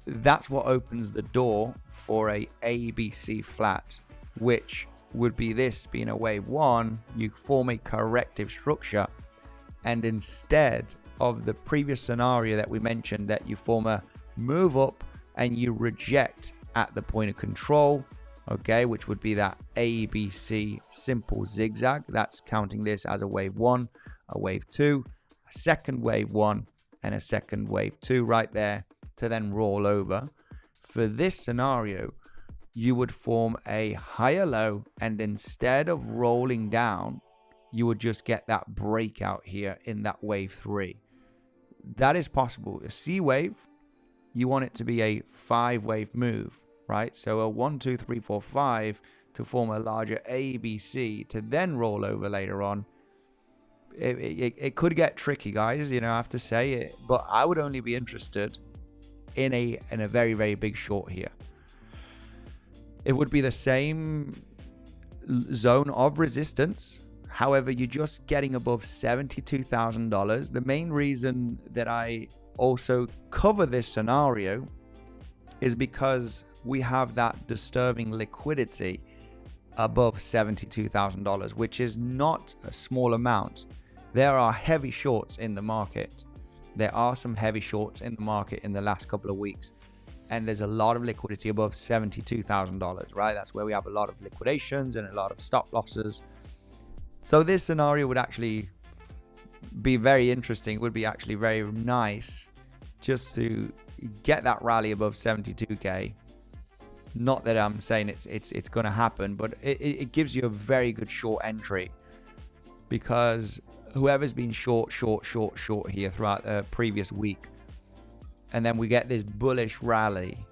that's what opens the door for a ABC flat, which would be this being a wave 1. You form a corrective structure, and instead of the previous scenario that we mentioned, that you form a move up and you reject at the point of control, okay, which would be that ABC simple zigzag. That's counting this as a wave 1, a wave 2, a second wave 1, and a second wave 2 right there to then roll over. For this scenario, you would form a higher low, and instead of rolling down, you would just get that breakout here in that wave 3. That is possible. A C wave, you want it to be a 5-wave move, right? So a 1, 2, 3, 4, 5 to form a larger ABC to then roll over later on. It could get tricky, guys, you know, I have to say it, but I would only be interested in a very, very big short here. It would be the same zone of resistance. However, you're just getting above $72,000. The main reason that I also cover this scenario is because we have that disturbing liquidity above $72,000, which is not a small amount. There are heavy shorts in the market. There are some heavy shorts in the market in the last couple of weeks, and there's a lot of liquidity above $72,000, right? That's where we have a lot of liquidations and a lot of stop losses. So this scenario would actually be very interesting. It would be actually very nice just to get that rally above 72k. Not that I'm saying it's going to happen, but it gives you a very good short entry, because whoever's been short here throughout the previous week, and then we get this bullish rally,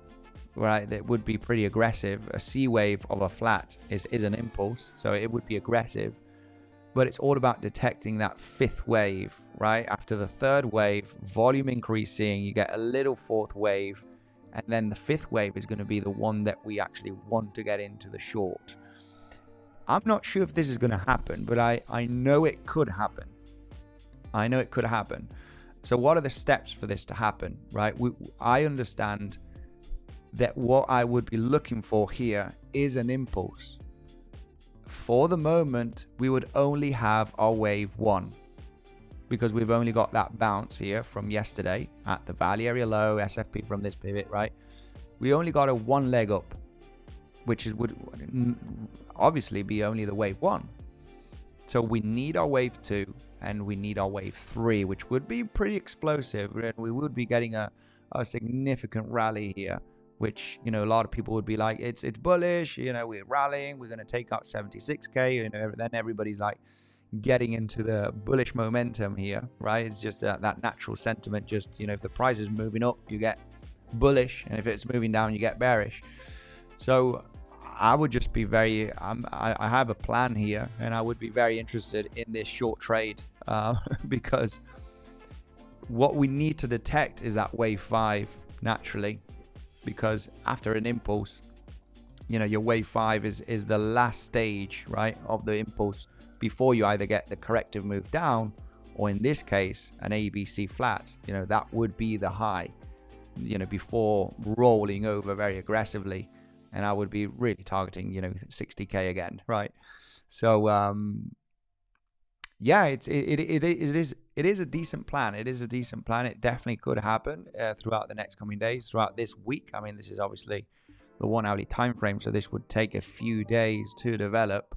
right, that would be pretty aggressive. A C wave of a flat is an impulse, so it would be aggressive, but it's all about detecting that 5th wave, right? After the 3rd wave, volume increasing, you get a little 4th wave, and then the 5th wave is going to be the one that we actually want to get into the short. I'm not sure if this is going to happen, but I know it could happen. I know it could happen. So what are the steps for this to happen, right? I understand that what I would be looking for here is an impulse. For the moment, we would only have our wave 1, because we've only got that bounce here from yesterday at the value area low, SFP from this pivot, right? We only got a 1 leg up, which would obviously be only the wave 1. So we need our wave 2 and we need our wave 3, which would be pretty explosive, and we would be getting a significant rally here, which, you know, a lot of people would be like, it's bullish, you know, we're rallying, we're going to take out 76k, you know, then everybody's like getting into the bullish momentum here, right? It's just that natural sentiment. Just, you know, if the price is moving up, you get bullish, and if it's moving down, you get bearish. So I would just be very, I have a plan here, and I would be very interested in this short trade, because what we need to detect is that wave 5 naturally, because after an impulse, you know, your wave 5 is the last stage, right, of the impulse before you either get the corrective move down, or in this case, an ABC flat. You know, that would be the high, you know, before rolling over very aggressively. And I would be really targeting, you know, 60k again, right? So yeah, it is a decent plan. It is a decent plan. It definitely could happen throughout the next coming days, throughout this week. I mean, this is obviously the 1 hourly time frame, so this would take a few days to develop,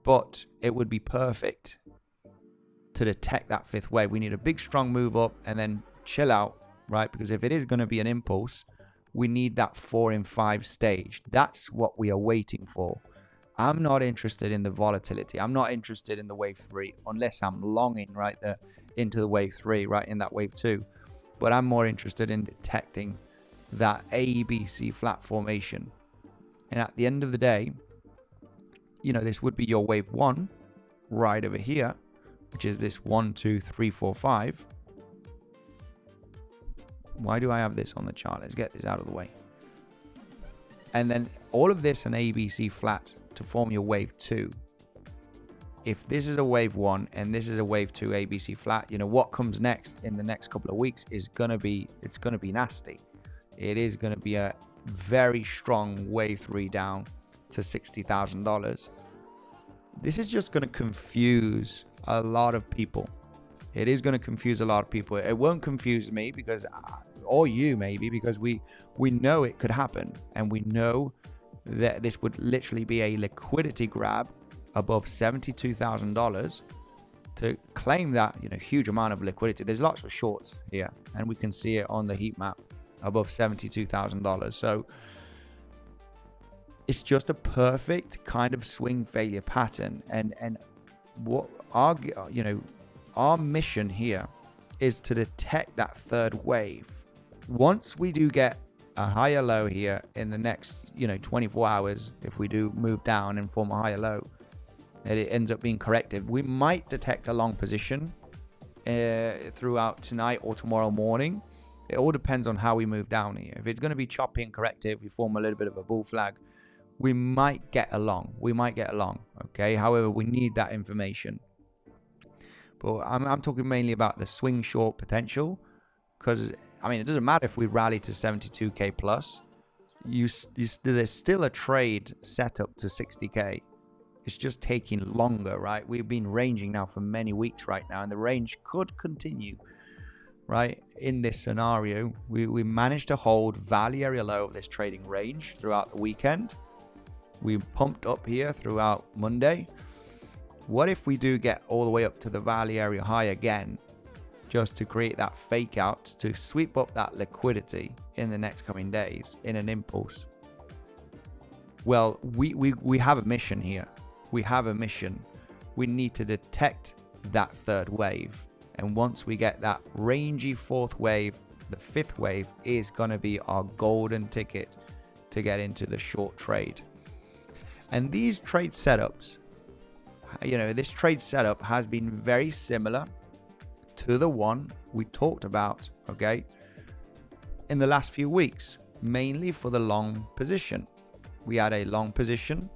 but it would be perfect to detect that 5th wave. We need a big strong move up and then chill out, right? Because if it is going to be an impulse, we need that 4 and 5 stage. That's what we are waiting for. I'm not interested in the volatility. I'm not interested in the wave 3 unless I'm longing right there into the wave 3, right in that wave 2. But I'm more interested in detecting that ABC flat formation. And at the end of the day, you know, this would be your wave 1 right over here, which is this 1, 2, 3, 4, 5. Why do I have this on the chart? Let's get this out of the way. And then all of this an ABC flat to form your wave 2. If this is a wave 1 and this is a wave 2 ABC flat, you know, what comes next in the next couple of weeks is going to be, it's going to be nasty. It is going to be a very strong wave 3 down to $60,000. This is just going to confuse a lot of people. It is going to confuse a lot of people. It won't confuse me because, or you maybe, because we know it could happen, and we know that this would literally be a liquidity grab above $72,000 to claim that, you know, huge amount of liquidity. There's lots of shorts here, and we can see it on the heat map above $72,000. So it's just a perfect kind of swing failure pattern. And what our mission here is to detect that third wave. Once we do get a higher low here in the next, 24 hours, if we do move down and form a higher low, that it ends up being corrective, we might detect a long position throughout tonight or tomorrow morning. It all depends on how we move down here. If it's going to be choppy and corrective, we form a little bit of a bull flag, we might get along. Okay. However, we need that information. But I'm talking mainly about the swing short potential, because I mean, it doesn't matter if we rally to 72k plus. There's still a trade set up to 60k. It's just taking longer, right? We've been ranging now for many weeks right now, and the range could continue, right? In this scenario, we managed to hold value area low of this trading range throughout the weekend. We pumped up here throughout Monday. What if we do get all the way up to the value area high again, just to create that fake out, to sweep up that liquidity in the next coming days in an impulse? Well, we have a mission here. We have a mission. We need to detect that third wave. And once we get that rangy fourth wave, the fifth wave is going to be our golden ticket to get into the short trade. And these trade setups, this trade setup has been very similar to the one we talked about, okay, in the last few weeks, mainly for the long position. We had a long position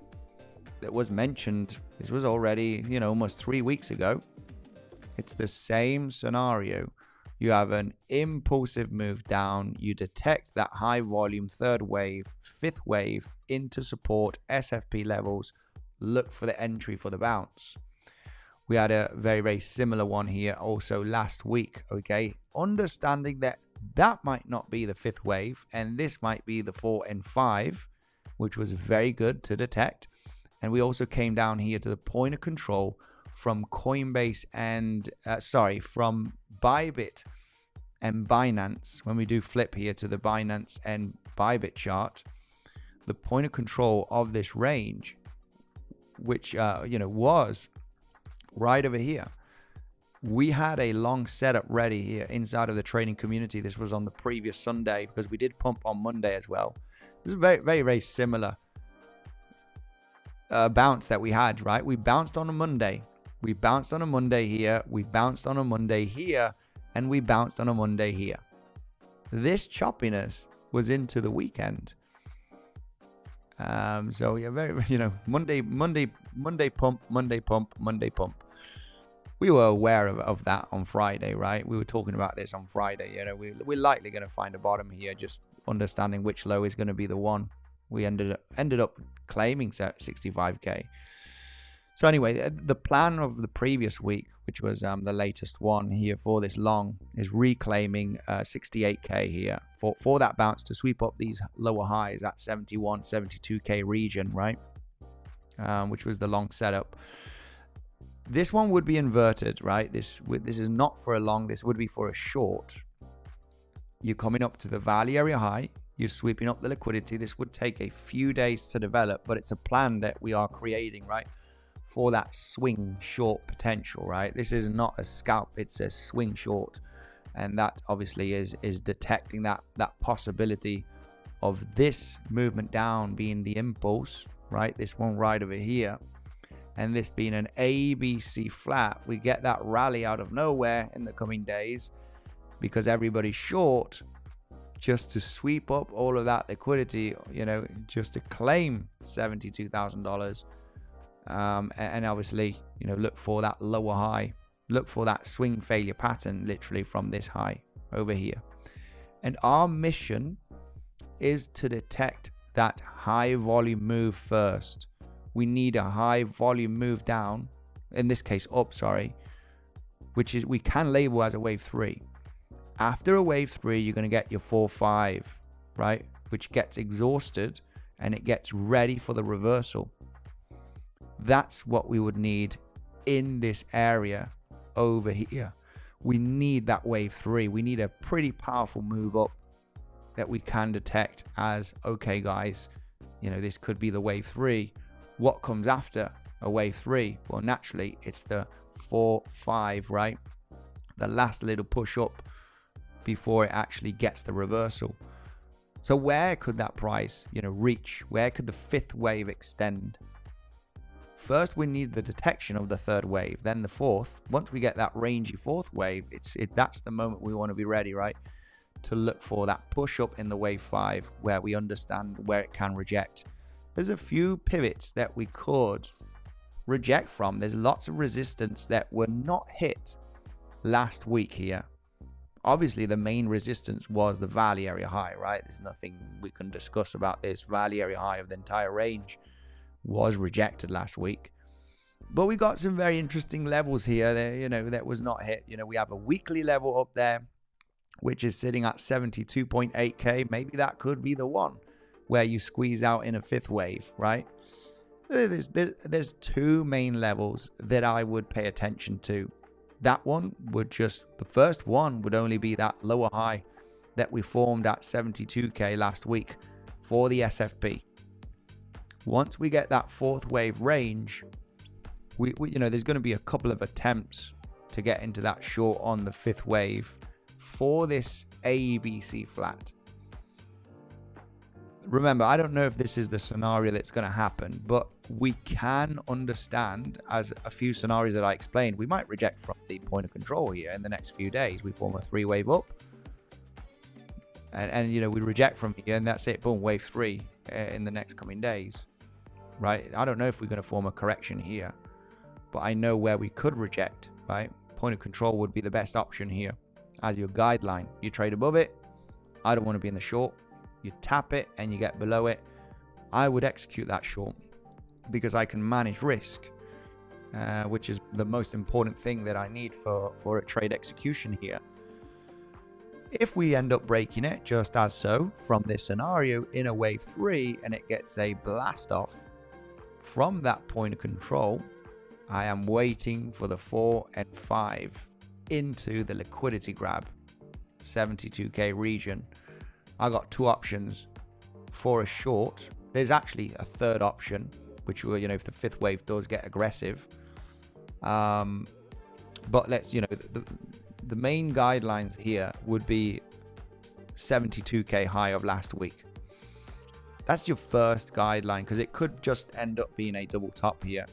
that was mentioned. This was already, almost 3 weeks ago. It's the same scenario. You have an impulsive move down. You detect that high volume third wave, fifth wave into support, SFP levels. Look for the entry for the bounce. We had a very, very similar one here also last week, okay? Understanding that that might not be the fifth wave, and this might be the 4 and 5, which was very good to detect. And we also came down here to the point of control from Coinbase and, from Bybit and Binance. When we do flip here to the Binance and Bybit chart, the point of control of this range, which, was right over here. We had a long setup ready here inside of the trading community. This was on the previous Sunday, because we did pump on Monday as well. This is very, very, very similar bounce that we had, right? We bounced on a Monday. We bounced on a Monday here. We bounced on a Monday here. And we bounced on a Monday here. This choppiness was into the weekend. So yeah, very, Monday pump, Monday pump, Monday pump. We were aware of that on Friday, right? We were talking about this on Friday. We're likely going to find a bottom here, just understanding which low is going to be the one. We ended up claiming 65k. So anyway, the plan of the previous week, which was the latest one here for this long, is reclaiming 68k here for that bounce to sweep up these lower highs at 71, 72k region, right? Which was the long setup. This one would be inverted, right? This is not for a long. This would be for a short. You're coming up to the value area high. You're sweeping up the liquidity. This would take a few days to develop, but it's a plan that we are creating, right? For that swing short potential, right? This is not a scalp, it's a swing short. And that obviously is detecting that possibility of this movement down being the impulse, right? This one right over here. And this being an ABC flat. We get that rally out of nowhere in the coming days because everybody's short, just to sweep up all of that liquidity, just to claim $72,000. And obviously, look for that lower high, look for that swing failure pattern literally from this high over here. And our mission is to detect that high volume move first. We need a high volume move down, in this case up, which is we can label as a wave 3. After a wave 3, you're going to get your 4-5, right? Which gets exhausted and it gets ready for the reversal. That's what we would need in this area over here. We need that wave 3. We need a pretty powerful move up that we can detect as, okay, guys, you know, this could be the wave 3. What comes after a wave 3? Well, naturally, it's the 4-5, right? The last little push up before it actually gets the reversal. So where could that price, you know, reach? Where could the 5th wave extend? First, we need the detection of the 3rd wave, then the 4th. Once we get that rangy 4th wave, that's the moment we want to be ready, right? To look for that push up in the wave 5 where we understand where it can reject. There's a few pivots that we could reject from. There's lots of resistance that were not hit last week here. Obviously, the main resistance was the value area high, right? There's nothing we can discuss about this. Value area high of the entire range was rejected last week. But we got some very interesting levels here there, you know, that was not hit. You know, we have a weekly level up there, which is sitting at 72.8K. Maybe that could be the one where you squeeze out in a 5th wave, right? There's 2 main levels that I would pay attention to. That one would the first one would only be that lower high that we formed at 72K last week for the SFP. Once we get that 4th wave range, we you know, there's going to be a couple of attempts to get into that short on the 5th wave for this ABC flat. Remember, I don't know if this is the scenario that's going to happen, but we can understand, as a few scenarios that I explained, we might reject from the point of control here in the next few days. We form a 3 wave up and you know, we reject from here and that's it, boom, wave 3 in the next coming days, right? I don't know if we're going to form a correction here, but I know where we could reject, right? Point of control would be the best option here as your guideline. You trade above it. I don't want to be in the short. You tap it and you get below it. I would execute that short because I can manage risk, which is the most important thing that I need for a trade execution here. If we end up breaking it just as so from this scenario in a wave 3 and it gets a blast off from that point of control, I am waiting for the 4 and 5 into the liquidity grab 72K region. I got 2 options for a short. There's actually a 3rd option, which will, you know, if the 5th wave does get aggressive. But let's, you know, the main guidelines here would be 72K high of last week. That's your first guideline because it could just end up being a double top here.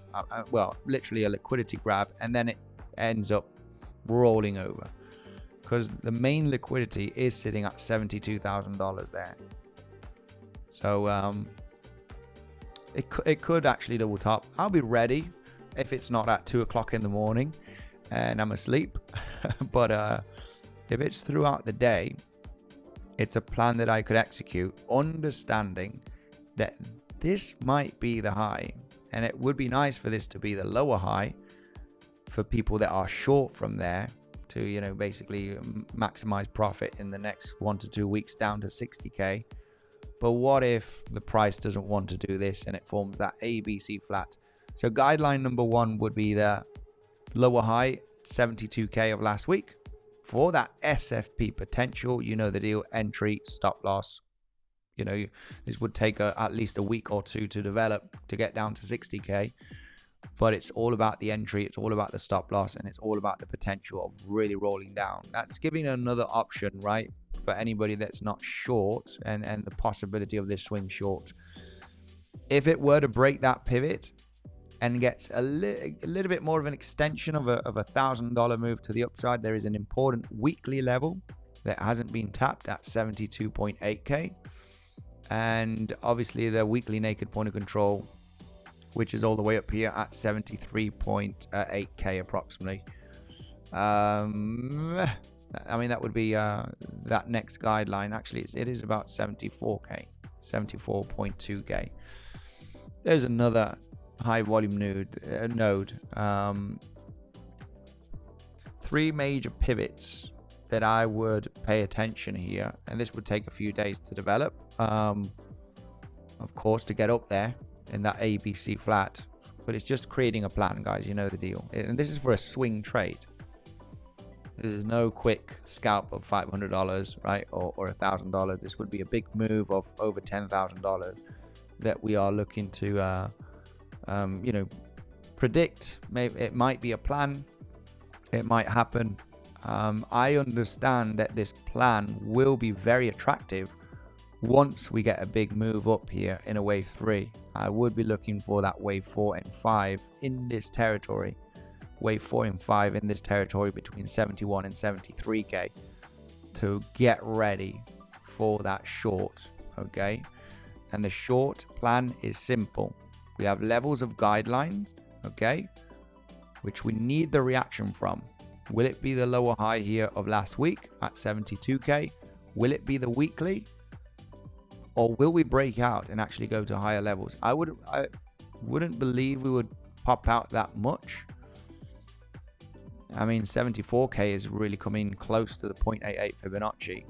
Well, literally a liquidity grab, and then it ends up rolling over, because the main liquidity is sitting at $72,000 there. So it could actually double top. I'll be ready if it's not at 2 o'clock in the morning and I'm asleep. But if it's throughout the day, it's a plan that I could execute, understanding that this might be the high, and it would be nice for this to be the lower high for people that are short from there to, you know, basically maximize profit in the next 1 to 2 weeks down to 60K. But what if the price doesn't want to do this and it forms that ABC flat? So guideline number 1 would be the lower high 72K of last week for that SFP potential. You know the deal: entry, stop loss. You know, this would take at least a week or 2 to develop to get down to 60K. But it's all about the entry, it's all about the stop loss, and it's all about the potential of really rolling down. That's giving another option, right, for anybody that's not short, and the possibility of this swing short. If it were to break that pivot and gets a little bit more of an extension of a $1,000 move to the upside, there is an important weekly level that hasn't been tapped at 72.8K. And obviously the weekly naked point of control, which is all the way up here at 73.8K approximately. I mean, that would be that next guideline. Actually, it is about 74K, 74.2K. There's another high volume node, three major pivots that I would pay attention here, and this would take a few days to develop, of course, to get up there in that ABC flat. But it's just creating a plan, guys. You know the deal. And this is for a swing trade. This is no quick scalp of $500, right, or $1,000. This would be a big move of over $10,000 that we are looking to, you know, predict. Maybe it might be a plan. It might happen. I understand that this plan will be very attractive once we get a big move up here in a wave 3. I would be looking for that wave 4 and 5 in this territory. Wave 4 and 5 in this territory between 71 and 73k to get ready for that short, okay? And the short plan is simple. We have levels of guidelines, okay, which we need the reaction from. Will it be the lower high here of last week at 72k? Will it be the weekly? Or will we break out and actually go to higher levels? I wouldn't believe we would pop out that much. I mean, 74k is really coming close to the 0.88 Fibonacci.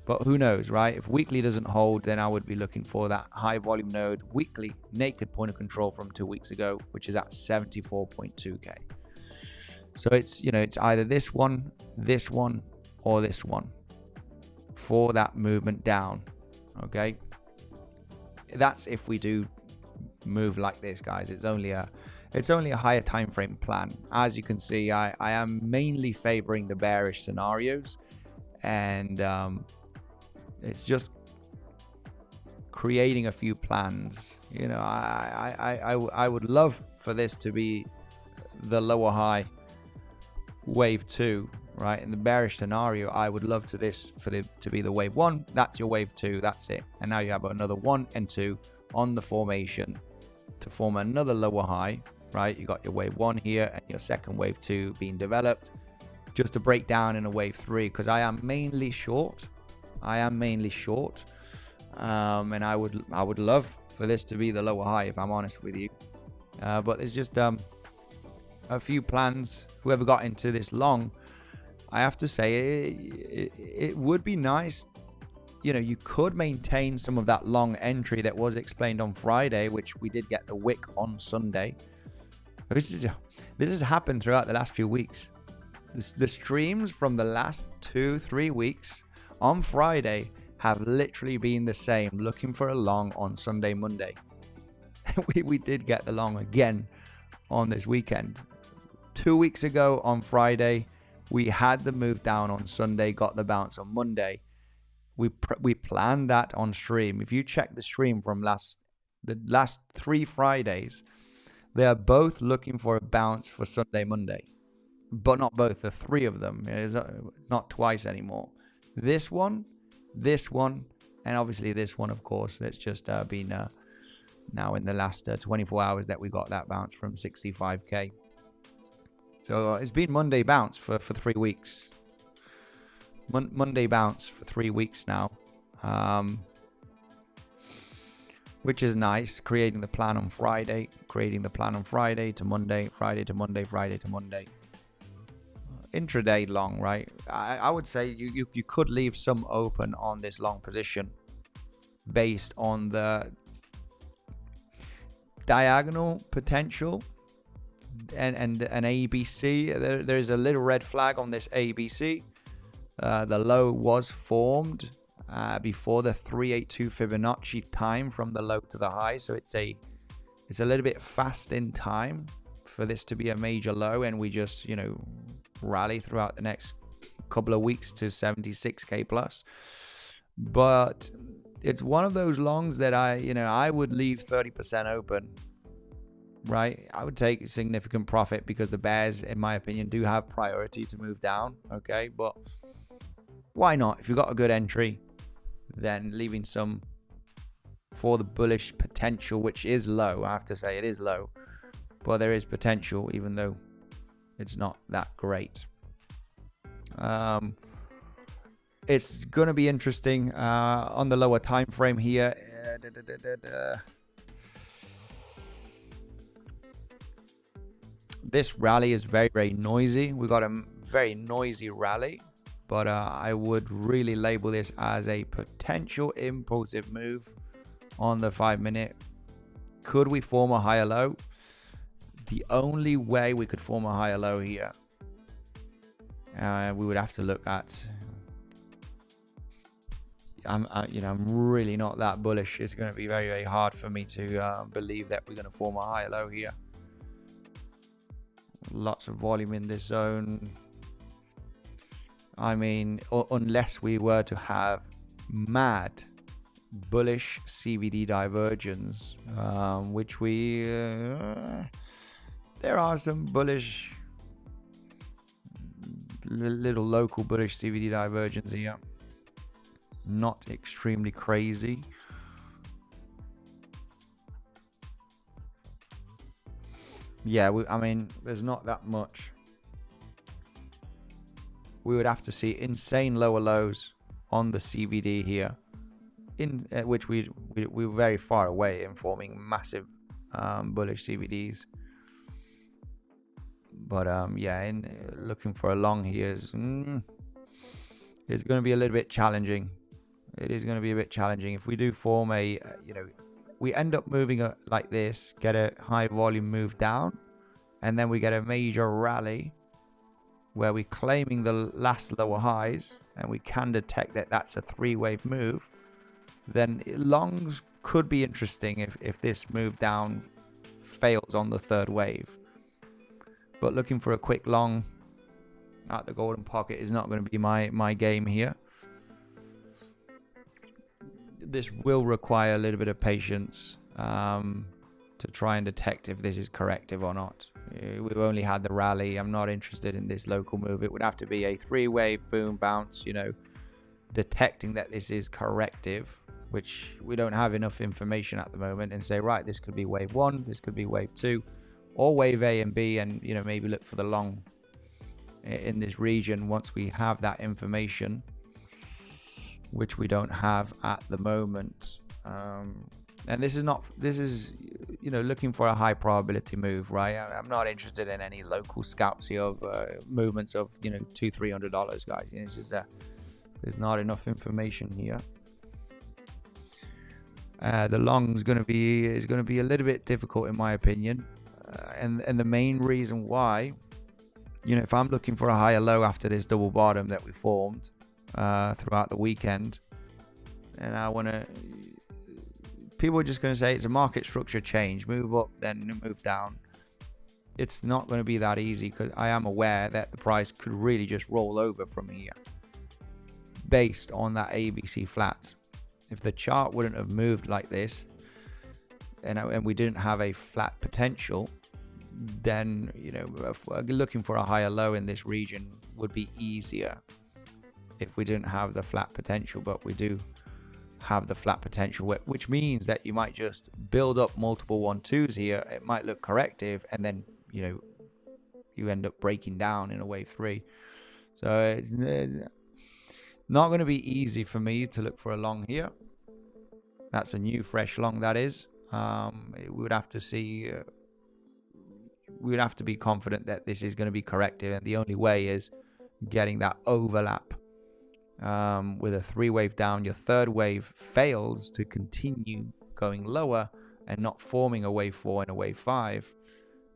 But who knows, right? If weekly doesn't hold, then I would be looking for that high volume node weekly naked point of control from 2 weeks ago, which is at 74.2k. So it's, you know, it's either this one, or this one for that movement down. Okay, that's if we do move like this, guys. It's only a higher time frame plan. As you can see, I am mainly favoring the bearish scenarios, and it's just creating a few plans. You know, I would love for this to be the lower high wave 2. Right, in the bearish scenario, I would love to be the wave 1. That's your wave 2. That's it. And now you have another 1 and 2 on the formation to form another lower high. Right, you got your wave 1 here and your second wave 2 being developed, just to break down in a wave 3. Because I am mainly short. And I would love for this to be the lower high, if I'm honest with you. But there's just a few plans. Whoever got into this long, I have to say, it would be nice, you know, you could maintain some of that long entry that was explained on Friday, which we did get the wick on Sunday. This has happened throughout the last few weeks. The streams from the last 2-3 weeks on Friday have literally been the same, looking for a long on Sunday, Monday. we did get the long again on this weekend. 2 weeks ago on Friday, we had the move down on Sunday, got the bounce on Monday. We planned that on stream. If you check the stream from the last 3 Fridays, they are both looking for a bounce for Sunday, Monday. But not both, the 3 of them. It's not twice anymore. This one, and obviously this one, of course. That's just been now in the last 24 hours that we got that bounce from 65k. So it's been Monday bounce for 3 weeks. Monday bounce for 3 weeks now, which is nice. Creating the plan on Friday, to Monday, Friday to Monday, Friday to Monday. Intraday long, right? I would say you could leave some open on this long position based on the diagonal potential. And an ABC, there's a little red flag on this ABC. The low was formed before the 382 Fibonacci time from the low to the high, so it's a little bit fast in time for this to be a major low, and we just, you know, rally throughout the next couple of weeks to 76k plus. But it's one of those longs that I would leave 30% open. Right, I would take significant profit because the bears, in my opinion, do have priority to move down. Okay, but why not? If you've got a good entry, then leaving some for the bullish potential, which is low. I have to say it is low, but there is potential, even though it's not that great. It's going to be interesting on the lower time frame here. This rally is very, very noisy. We got a very noisy rally, but I would really label this as a potential impulsive move on the 5-minute. Could we form a higher low? The only way we could form a higher low here, we would have to look at. I'm really not that bullish. It's going to be very, very hard for me to believe that we're going to form a higher low here. Lots of volume in this zone. I mean, unless we were to have mad bullish CVD divergence, which we there are some bullish little local bullish CVD divergence here, not extremely crazy. Yeah, I mean, there's not that much. We would have to see insane lower lows on the CVD here, in which we were very far away in forming massive bullish CVDs. But yeah, in looking for a long here is going to be a little bit challenging. It is going to be a bit challenging if we do form a we end up moving like this, get a high volume move down, and then we get a major rally where we're claiming the last lower highs, and we can detect that that's a 3-wave move. Then longs could be interesting if this move down fails on the 3rd wave. But looking for a quick long at the golden pocket is not going to be my game here. This will require a little bit of patience to try and detect if this is corrective or not. We've only had the rally. I'm not interested in this local move. It would have to be a 3-wave boom bounce, detecting that this is corrective, which we don't have enough information at the moment, and say, right, this could be wave 1, this could be wave 2, or wave A and B, and maybe look for the long in this region once we have that information, which we don't have at the moment. And this is looking for a high probability move, right? I'm not interested in any local scalps here of movements of $200-300, guys. It's just there's not enough information here. The long is going to be a little bit difficult in my opinion, and the main reason why, if I'm looking for a higher low after this double bottom that we formed throughout the weekend, and people are just going to say it's a market structure change, move up then move down. It's not going to be that easy, because I am aware that the price could really just roll over from here based on that ABC flat. If the chart wouldn't have moved like this, and we didn't have a flat potential, then looking for a higher low in this region would be easier if we didn't have the flat potential. But we do have the flat potential, which means that you might just build up multiple 1-2s here. It might look corrective, and then you end up breaking down in a wave 3. So it's not going to be easy for me to look for a long here. That's a new fresh long, that is. We would have to see. We would have to be confident that this is going to be corrective, and the only way is getting that overlap with a 3-wave down. Your 3rd wave fails to continue going lower and not forming a wave 4 and a wave 5,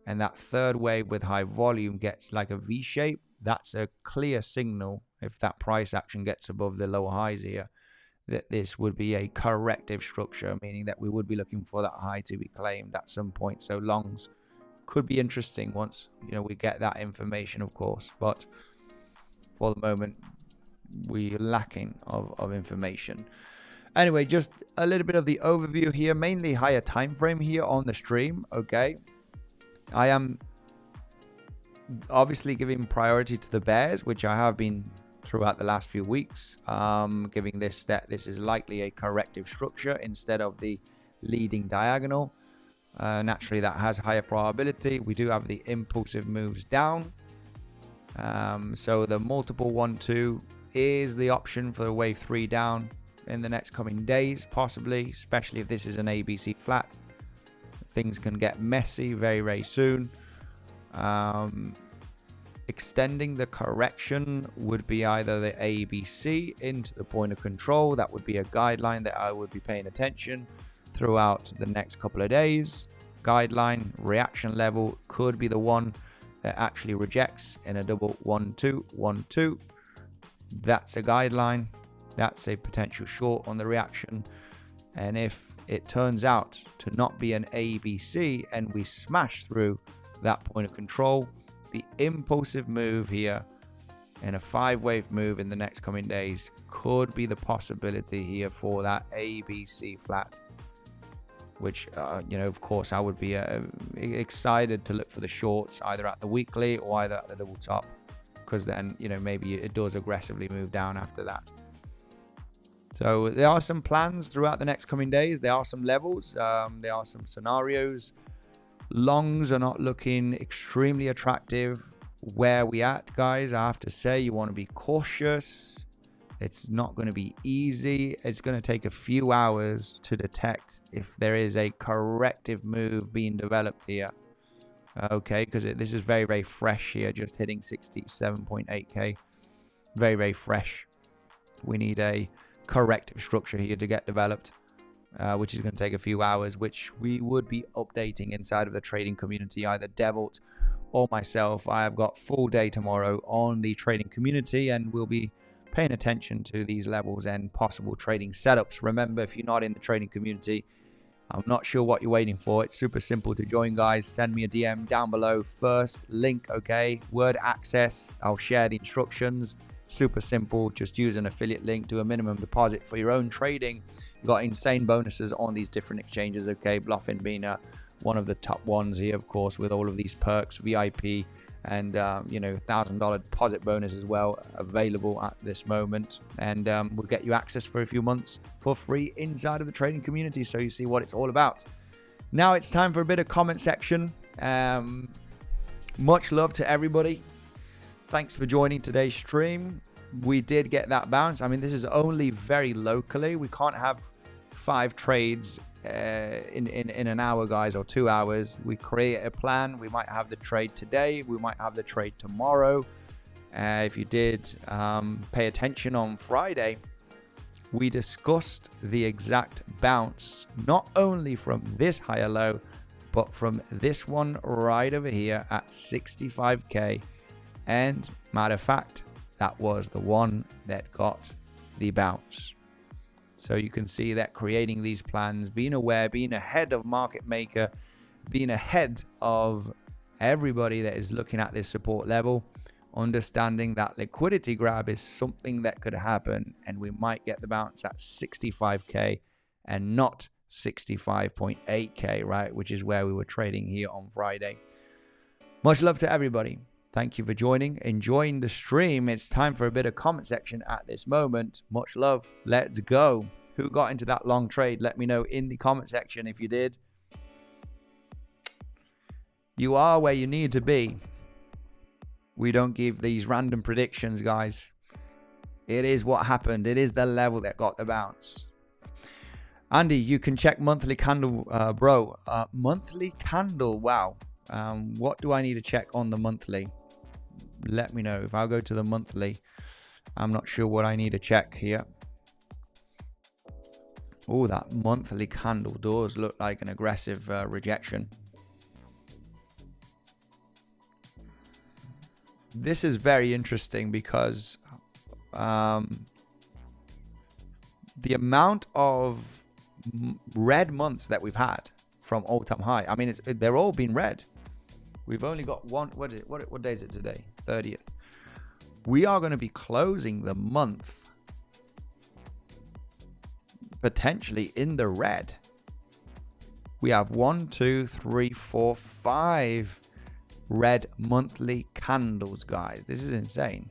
and that 3rd wave with high volume gets like a V shape. That's a clear signal, if that price action gets above the lower highs here, that this would be a corrective structure, meaning that we would be looking for that high to be claimed at some point. So longs could be interesting once we get that information, of course, but for the moment we're lacking of information. Anyway, just a little bit of the overview here, mainly higher time frame here on the stream. Okay, I am obviously giving priority to the bears, which I have been throughout the last few weeks, giving this that this is likely a corrective structure instead of the leading diagonal. Naturally, that has higher probability. We do have the impulsive moves down, so the multiple 1-2 is the option for the wave 3 down in the next coming days, possibly, especially if this is an ABC flat. Things can get messy very, very soon. Extending the correction would be either the ABC into the point of control. That would be a guideline that I would be paying attention throughout the next couple of days. Guideline reaction level could be the one that actually rejects in a double 1-2-1-2. That's a guideline. That's a potential short on the reaction. And if it turns out to not be an ABC and we smash through that point of control, the impulsive move here and a 5-wave move in the next coming days could be the possibility here for that ABC flat, which of course I would be excited to look for the shorts either at the weekly or either at the double top, because then maybe it does aggressively move down after that. So there are some plans throughout the next coming days. There are some levels, there are some scenarios. Longs are not looking extremely attractive. Where we at, guys? I have to say, you want to be cautious. It's not going to be easy. It's going to take a few hours to detect if there is a corrective move being developed here. Okay, because this is very, very fresh here, just hitting 67.8k. Very, very fresh. We need a corrective structure here to get developed. Which is going to take a few hours, which we would be updating inside of the trading community, either Devalt or myself. I have got full day tomorrow on the trading community, and we'll be paying attention to these levels and possible trading setups. Remember, if you're not in the trading community, I'm not sure what you're waiting for. It's super simple to join, guys. Send me a DM down below. First link, okay? Word access. I'll share the instructions. Super simple. Just use an affiliate link, do a minimum deposit for your own trading. You've got insane bonuses on these different exchanges, okay? Bluffin being one of the top ones here, of course, with all of these perks, VIP, and $1,000 deposit bonus as well available at this moment. And we'll get you access for a few months for free inside of the trading community, so you see what it's all about. Now it's time for a bit of comment section. Much love to everybody. Thanks for joining today's stream. We did get that bounce. I mean, this is only very locally. We can't have 5 trades in an hour, guys, or 2 hours. We create a plan. We might have the trade today. We might have the trade tomorrow. If you did pay attention on Friday, we discussed the exact bounce, not only from this higher low, but from this one right over here at 65k. And matter of fact, that was the one that got the bounce. So you can see that creating these plans, being aware, being ahead of market maker, being ahead of everybody that is looking at this support level, understanding that liquidity grab is something that could happen, and we might get the bounce at 65k and not 65.8k, right? Which is where we were trading here on Friday. Much love to everybody. Thank you for joining, enjoying the stream. It's time for a bit of comment section at this moment. Much love. Let's go. Who got into that long trade? Let me know in the comment section if you did. You are where you need to be. We don't give these random predictions, guys. It is what happened. It is the level that got the bounce. Andy, you can check monthly candle, bro. Monthly candle, wow. What do I need to check on the monthly? Let me know. If I go to the monthly, I'm not sure what I need to check here. Oh, that monthly candle does look like an aggressive rejection. This is very interesting because the amount of red months that we've had from all-time high, I mean, they're all been red. We've only got one. What day is it today? 30th. We are going to be closing the month potentially in the red. We have 1, 2, 3, 4, 5 red monthly candles, guys. This is insane.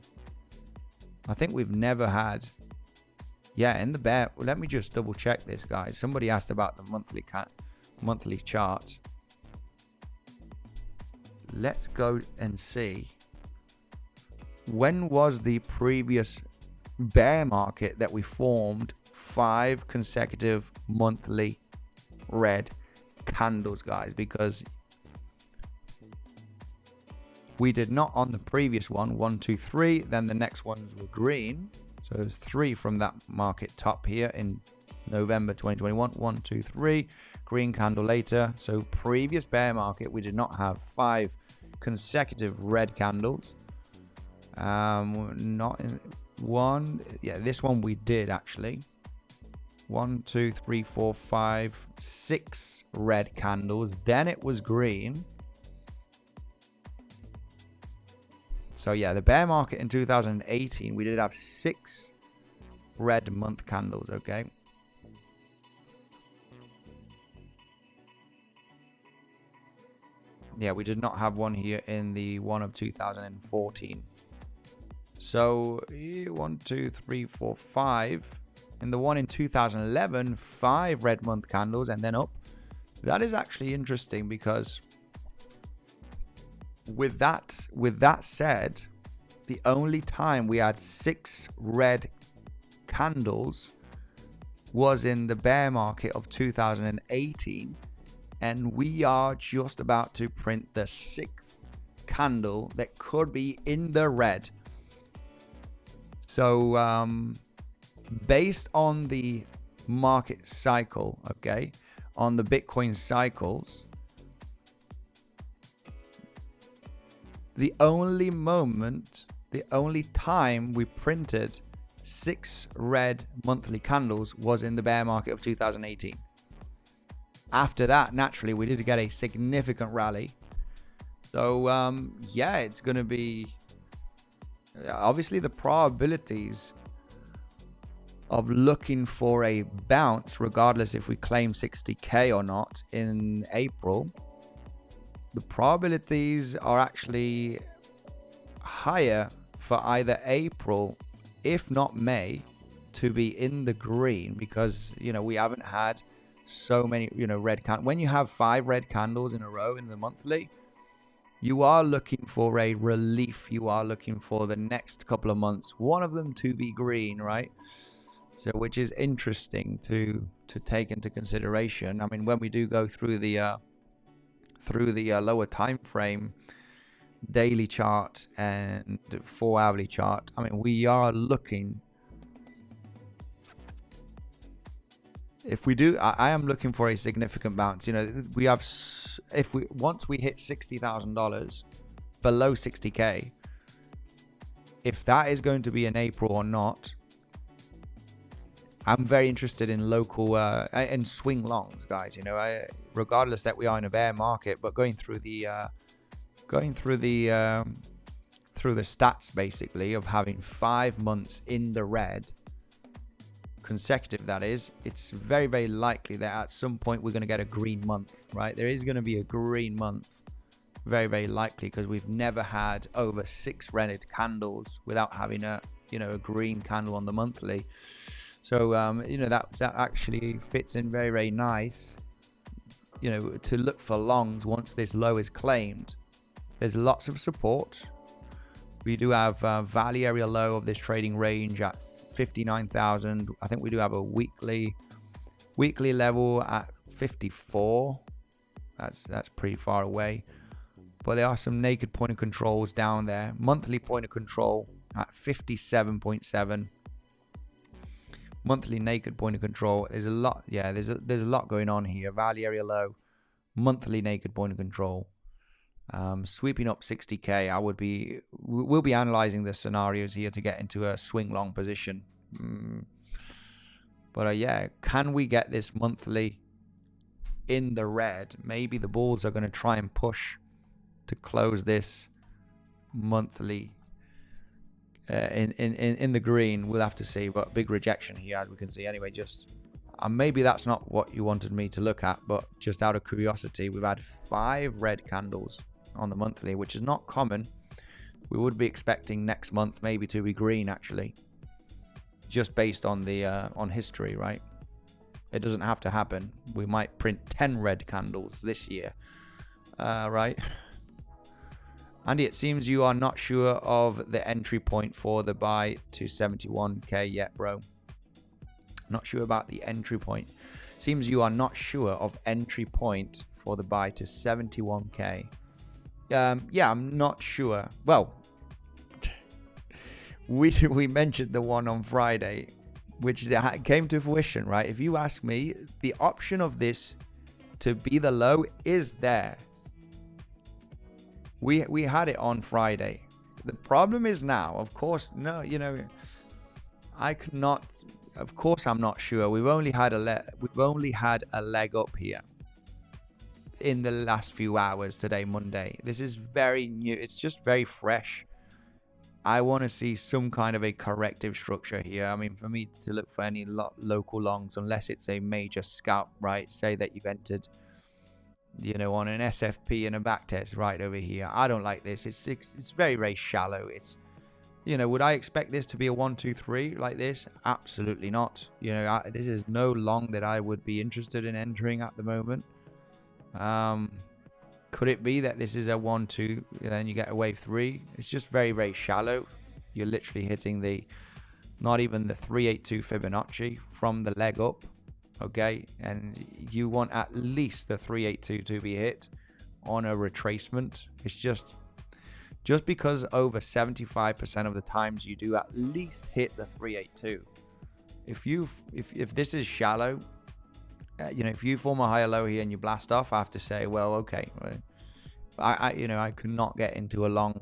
I think we've never had. Yeah, in the bear. Let me just double check this, guys. Somebody asked about the monthly chart. Let's go and see. When was the previous bear market that we formed 5 consecutive monthly red candles, guys? Because We did not on the previous one. 1, 2, 3. Then the next ones were green. So there's 3 from that market top here in November 2021. 1, 2, 3. Green candle later. So previous bear market, we did not have 5 consecutive red candles. Not in one. Yeah, this one we did actually. 1, 2, 3, 4, 5, 6 red candles. Then it was green. So yeah, the bear market in 2018, we did have 6 red month candles, okay? Yeah, we did not have one here in the one of 2014. So 1, 2, 3, 4, 5. In the one in 2011, 5 red month candles and then up. That is actually interesting because with that said, the only time we had 6 red candles was in the bear market of 2018, and we are just about to print the 6th candle that could be in the red. So based on the market cycle, okay, on the Bitcoin cycles, the only time we printed 6 red monthly candles was in the bear market of 2018. After that, naturally, we did get a significant rally. So, yeah, it's going to be... Obviously, the probabilities of looking for a bounce, regardless if we claim 60K or not in April, the probabilities are actually higher for either April, if not May, to be in the green, because, you know, we haven't had so many, you know, red candles. When you have 5 red candles in a row in the monthly, you are looking for a relief. You are looking for the next couple of months, one of them to be green, right? So, which is interesting to take into consideration. I mean, when we do go through the lower time frame daily chart and 4-hourly chart, I mean, we are looking, if we do, I am looking for a significant bounce. You know, we have, once we hit $60,000 below 60K, if that is going to be in April or not, I'm very interested in local and swing longs, guys. You know, regardless that we are in a bear market, but going through the stats basically of having 5 months in the red, consecutive that is, it's very, very likely that at some point we're going to get a green month, right? There is going to be a green month, very, very likely, because we've never had over 6 red candles without having a green candle on the monthly. So, you know, that actually fits in very, very nice, you know, to look for longs once this low is claimed. There's lots of support. We do have value area low of this trading range at 59,000. I think we do have a weekly level at 54. That's pretty far away. But there are some naked point of controls down there. Monthly point of control at 57.7. Monthly naked point of control. There's a lot. Yeah, there's a lot going on here. Value area low, monthly naked point of control. Sweeping up 60K. We'll be analyzing the scenarios here to get into a swing long position. But yeah, can we get this monthly in the red? Maybe the bulls are going to try and push to close this monthly in the green. We'll have to see, but big rejection here, as we can see anyway. Just maybe that's not what you wanted me to look at, but just out of curiosity, we've had 5 red candles on the monthly, which is not common. We would be expecting next month maybe to be green, actually, just based on the on history, right? It doesn't have to happen. We might print 10 red candles this year, right? Andy, it seems you are not sure of the entry point for the buy to 71K yet, bro. Not sure about the entry point. Seems you are not sure of entry point for the buy to 71K. Yeah, I'm not sure. Well, we mentioned the one on Friday, which came to fruition, right? If you ask me, the option of this to be the low is there. We had it on Friday. The problem is now, of course, no, I could not. Of course, I'm not sure. We've only had a leg up here in the last few hours today, Monday. This is very new. It's just very fresh. I want to see some kind of a corrective structure here. I mean, for me to look for any local longs, unless it's a major scalp, right? Say that you've entered, on an SFP and a back test right over here. I don't like this. It's very, very shallow. It's, would I expect this to be a 1, 2, 3 like this? Absolutely not. This is no long that I would be interested in entering at the moment. Could it be that this is a 1, 2, and then you get a wave 3? It's just very, very shallow. You're literally hitting not even the 382 Fibonacci from the leg up, okay? And you want at least the 382 to be hit on a retracement. It's just because over 75% of the times you do at least hit the 382. If this is shallow, if you form a higher low here and you blast off, I have to say, well, okay, I could not get into a long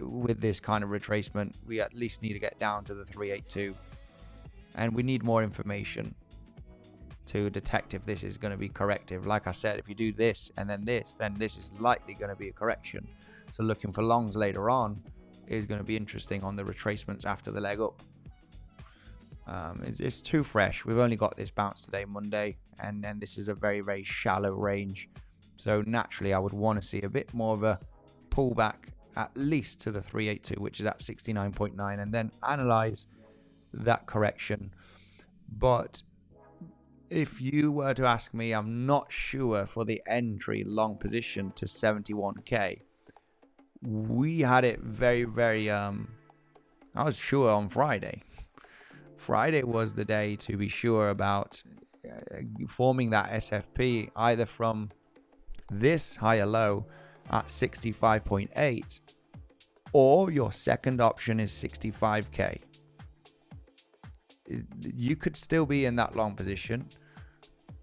with this kind of retracement. We at least need to get down to the 382, and we need more information to detect if this is going to be corrective. Like I said, if you do this and then this is likely going to be a correction. So looking for longs later on is going to be interesting on the retracements after the leg up. It's too fresh. We've only got this bounce today, Monday, and then this is a very, very shallow range. So naturally, I would want to see a bit more of a pullback, at least to the 382, which is at 69.9, and then analyze that correction. But if you were to ask me, I'm not sure for the entry long position to 71k. We had it very, very, I was sure on Friday. Friday was the day to be sure about forming that SFP either from this higher low at 65.8, or your second option is 65k. You could still be in that long position.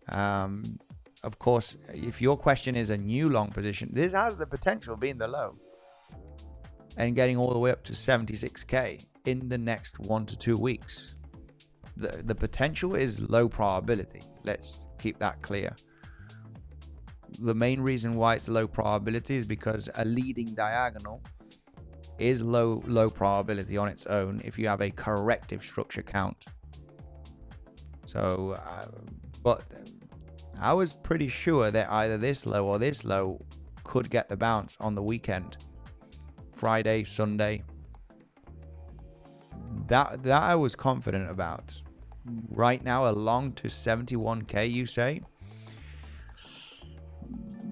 Of course, if your question is a new long position, this has the potential of being the low and getting all the way up to 76k in the next 1 to 2 weeks. The potential is low probability. Let's keep that clear. The main reason why it's low probability is because a leading diagonal is low probability on its own if you have a corrective structure count. So, but I was pretty sure that either this low or this low could get the bounce on the weekend, Friday, Sunday. That I was confident about. Right now, a long to 71k, you say?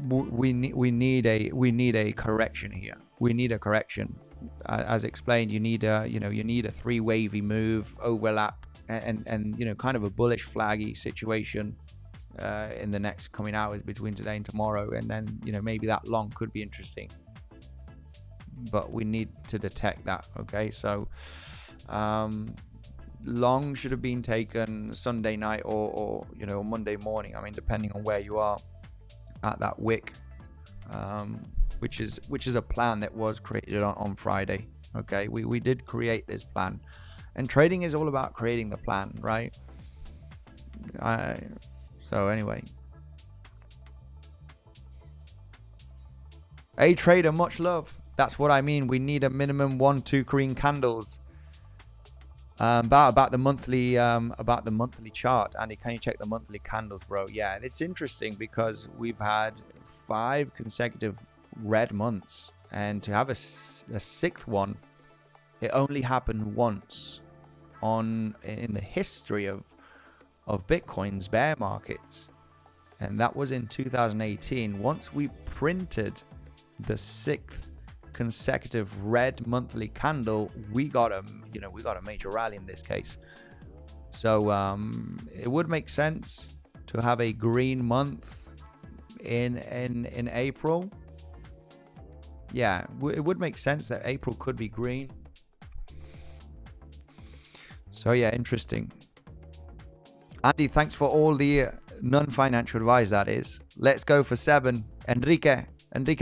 We need a correction here. We need a correction. As explained, you need a 3 wavy move, overlap, and kind of a bullish flaggy situation in the next coming hours between today and tomorrow, and then maybe that long could be interesting. But we need to detect that. Okay, so long should have been taken Sunday night or Monday morning. I mean, depending on where you are at that wick, which is a plan that was created on Friday. Okay, we did create this plan, and trading is all about creating the plan, right? So anyway, hey trader, much love. That's what I mean. We need a minimum 1-2 green candles. About the monthly chart. Andy, can you check the monthly candles, bro? Yeah, it's interesting because we've had 5 consecutive red months, and to have a 6th one, it only happened once in the history of Bitcoin's bear markets, and that was in 2018. Once we printed the 6th consecutive red monthly candle, we got a major rally in this case. So it would make sense to have a green month in April, yeah, it would make sense that April could be green. So yeah, interesting. Andy, thanks for all the non-financial advice, that is. Let's go for 7. Enrique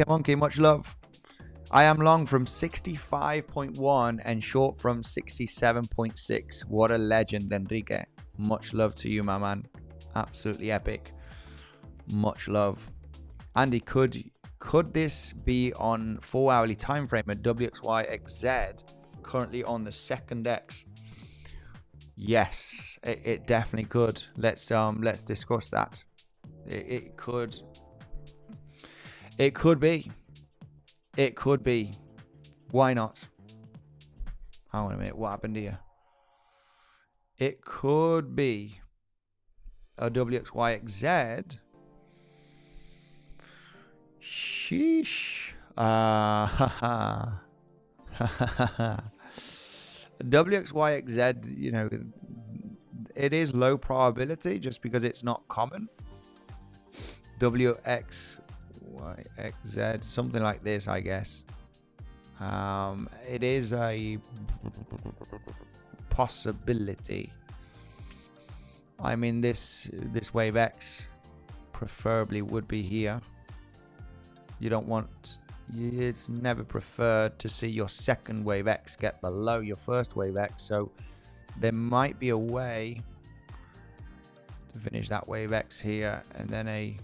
Monkey, much love. I am long from 65.1 and short from 67.6. What a legend, Enrique. Much love to you, my man. Absolutely epic. Much love. Andy, could this be on 4 hourly time frame at WXYXZ, currently on the second X? Yes, it definitely could. Let's discuss that. It could be. It could be. Why not? Hang on a minute. What happened here? It could be a WXYXZ. Sheesh. WXYXZ, you know, it is low probability just because it's not common. WXYXZ, something like this, I guess. It is a possibility. I mean, this wave X preferably would be here. You don't want, it's never preferred to see your second wave X get below your first wave X. So there might be a way to finish that wave X here, and then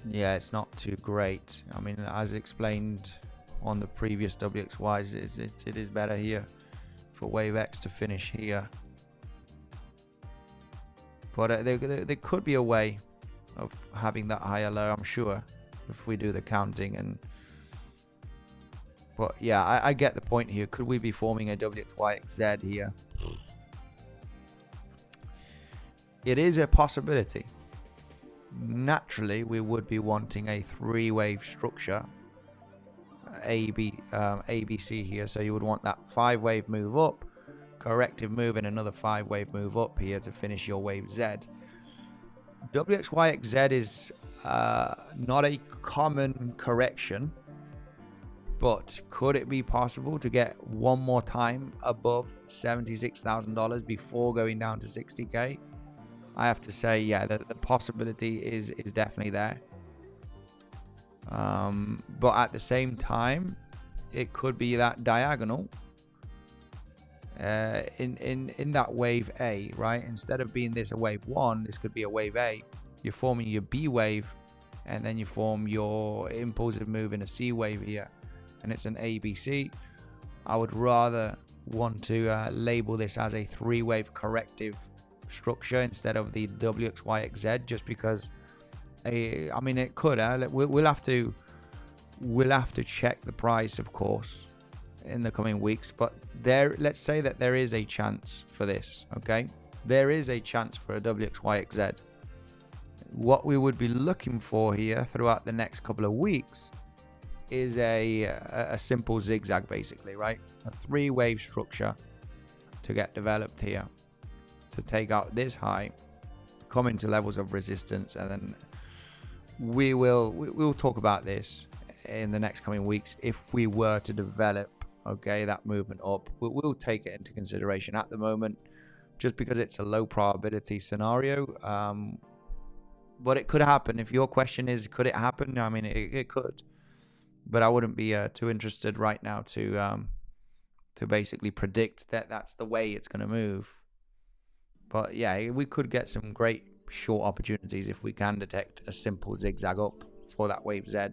yeah, it's not too great. I mean, as explained on the previous WXYs, it is better here for wave X to finish here. But there could be a way of having that higher low, I'm sure, if we do the counting. But yeah, I get the point here. Could we be forming a WXYXZ here? It is a possibility. Naturally, we would be wanting a 3-wave structure, ABC here. So you would want that 5-wave move up, corrective move, and another 5-wave move up here to finish your wave Z. WXYXZ is not a common correction, but could it be possible to get one more time above $76,000 before going down to 60K? I have to say, yeah, the possibility is definitely there. But at the same time, it could be that diagonal in that wave A, right? Instead of being this a wave 1, this could be a wave A. You're forming your B wave, and then you form your impulsive move in a C wave here, and it's an ABC. I would rather want to label this as a 3-wave corrective structure instead of the WXYXZ, just because I mean, it could. We'll have to check the price, of course, in the coming weeks. But let's say that there is a chance for this. Okay, there is a chance for a WXYXZ. What we would be looking for here throughout the next couple of weeks is a simple zigzag, basically, right? A 3-wave structure to get developed here, to take out this high, come into levels of resistance, and then we'll talk about this in the next coming weeks. If we were to develop, okay, that movement up, we'll take it into consideration. At the moment, just because it's a low probability scenario, but it could happen. If your question is, could it happen? I mean, it could, but I wouldn't be too interested right now to basically predict that that's the way it's going to move. But yeah, we could get some great short opportunities if we can detect a simple zigzag up for that wave Z.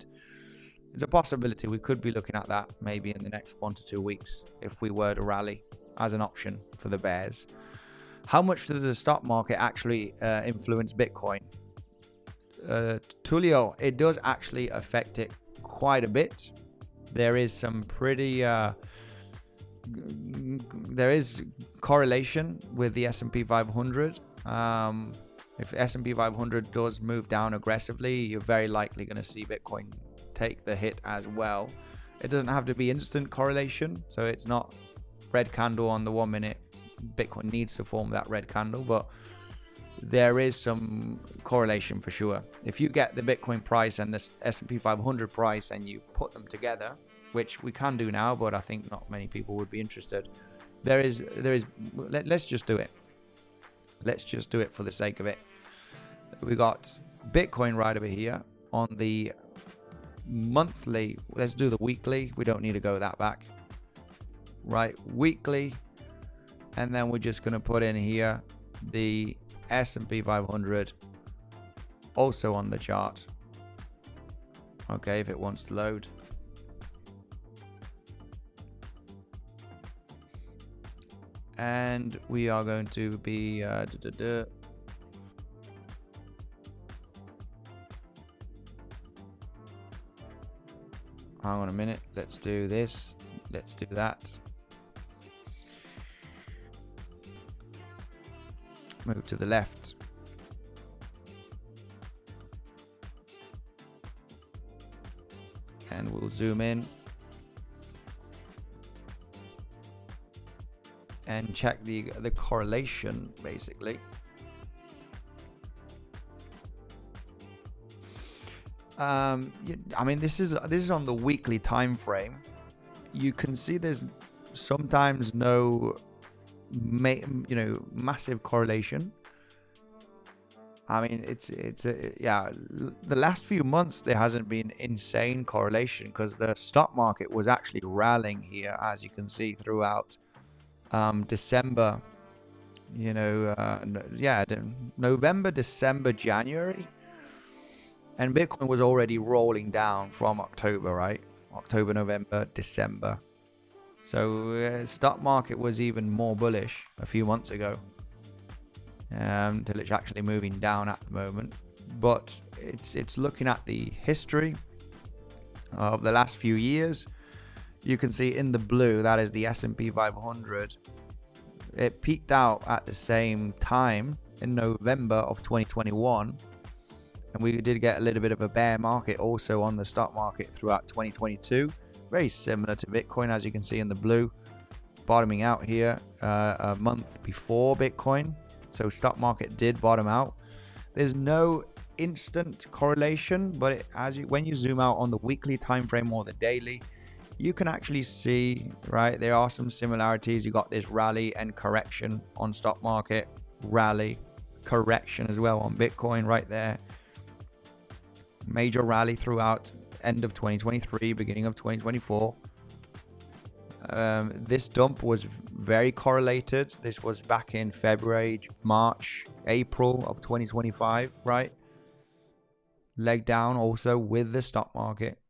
It's a possibility. We could be looking at that maybe in the next 1 to 2 weeks if we were to rally as an option for the bears. How much does the stock market actually influence Bitcoin? Tulio, it does actually affect it quite a bit. There is some pretty there is correlation with the S&P 500. If S&P 500 does move down aggressively, you're very likely going to see Bitcoin take the hit as well. It doesn't have to be instant correlation, so it's not red candle on the 1 minute. Bitcoin needs to form that red candle, but there is some correlation for sure. If you get the Bitcoin price and the S&P 500 price and you put them together, which we can do now, but I think not many people would be interested. Let's just do it. Let's just do it for the sake of it. We got Bitcoin right over here on the monthly. Let's do the weekly. We don't need to go that back. Right, weekly. And then we're just going to put in here the S&P 500 also on the chart. Okay, if it wants to load. And we are going to be hang on a minute. Let's do this. Let's do that. Move to the left. And we'll zoom in. And check the correlation, basically. I mean, this is on the weekly time frame. You can see there's sometimes no, massive correlation. I mean, yeah. The last few months there hasn't been insane correlation because the stock market was actually rallying here, as you can see throughout. December, November, December, January, and Bitcoin was already rolling down from October, right? October, November, December. So stock market was even more bullish a few months ago, till it's actually moving down at the moment. But it's looking at the history of the last few years. You can see in the blue, that is the S&P 500. It peaked out at the same time in November of 2021. And we did get a little bit of a bear market also on the stock market throughout 2022. Very similar to Bitcoin, as you can see in the blue. Bottoming out here a month before Bitcoin. So stock market did bottom out. There's no instant correlation, but when you zoom out on the weekly time frame or the daily, you can actually see, right, there are some similarities. You got this rally and correction on stock market, rally, correction as well on Bitcoin right there. Major rally throughout end of 2023, beginning of 2024. This dump was very correlated. This was back in February, March, April of 2025, right? Leg down also with the stock market,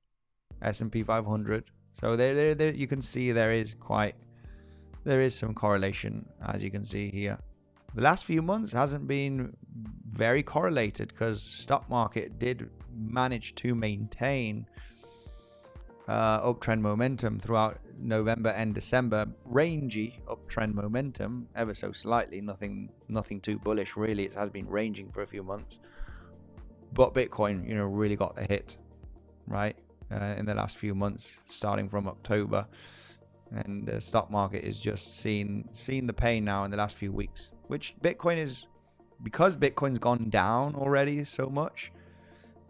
S&P 500. So there you can see there is some correlation, as you can see here. The last few months hasn't been very correlated because stock market did manage to maintain uptrend momentum throughout November and December. Rangy uptrend momentum, ever so slightly, nothing too bullish really. It has been ranging for a few months, but Bitcoin, really got the hit, right? In the last few months, starting from October, and the stock market is just seen the pain now in the last few weeks, which Bitcoin is, because Bitcoin's gone down already so much,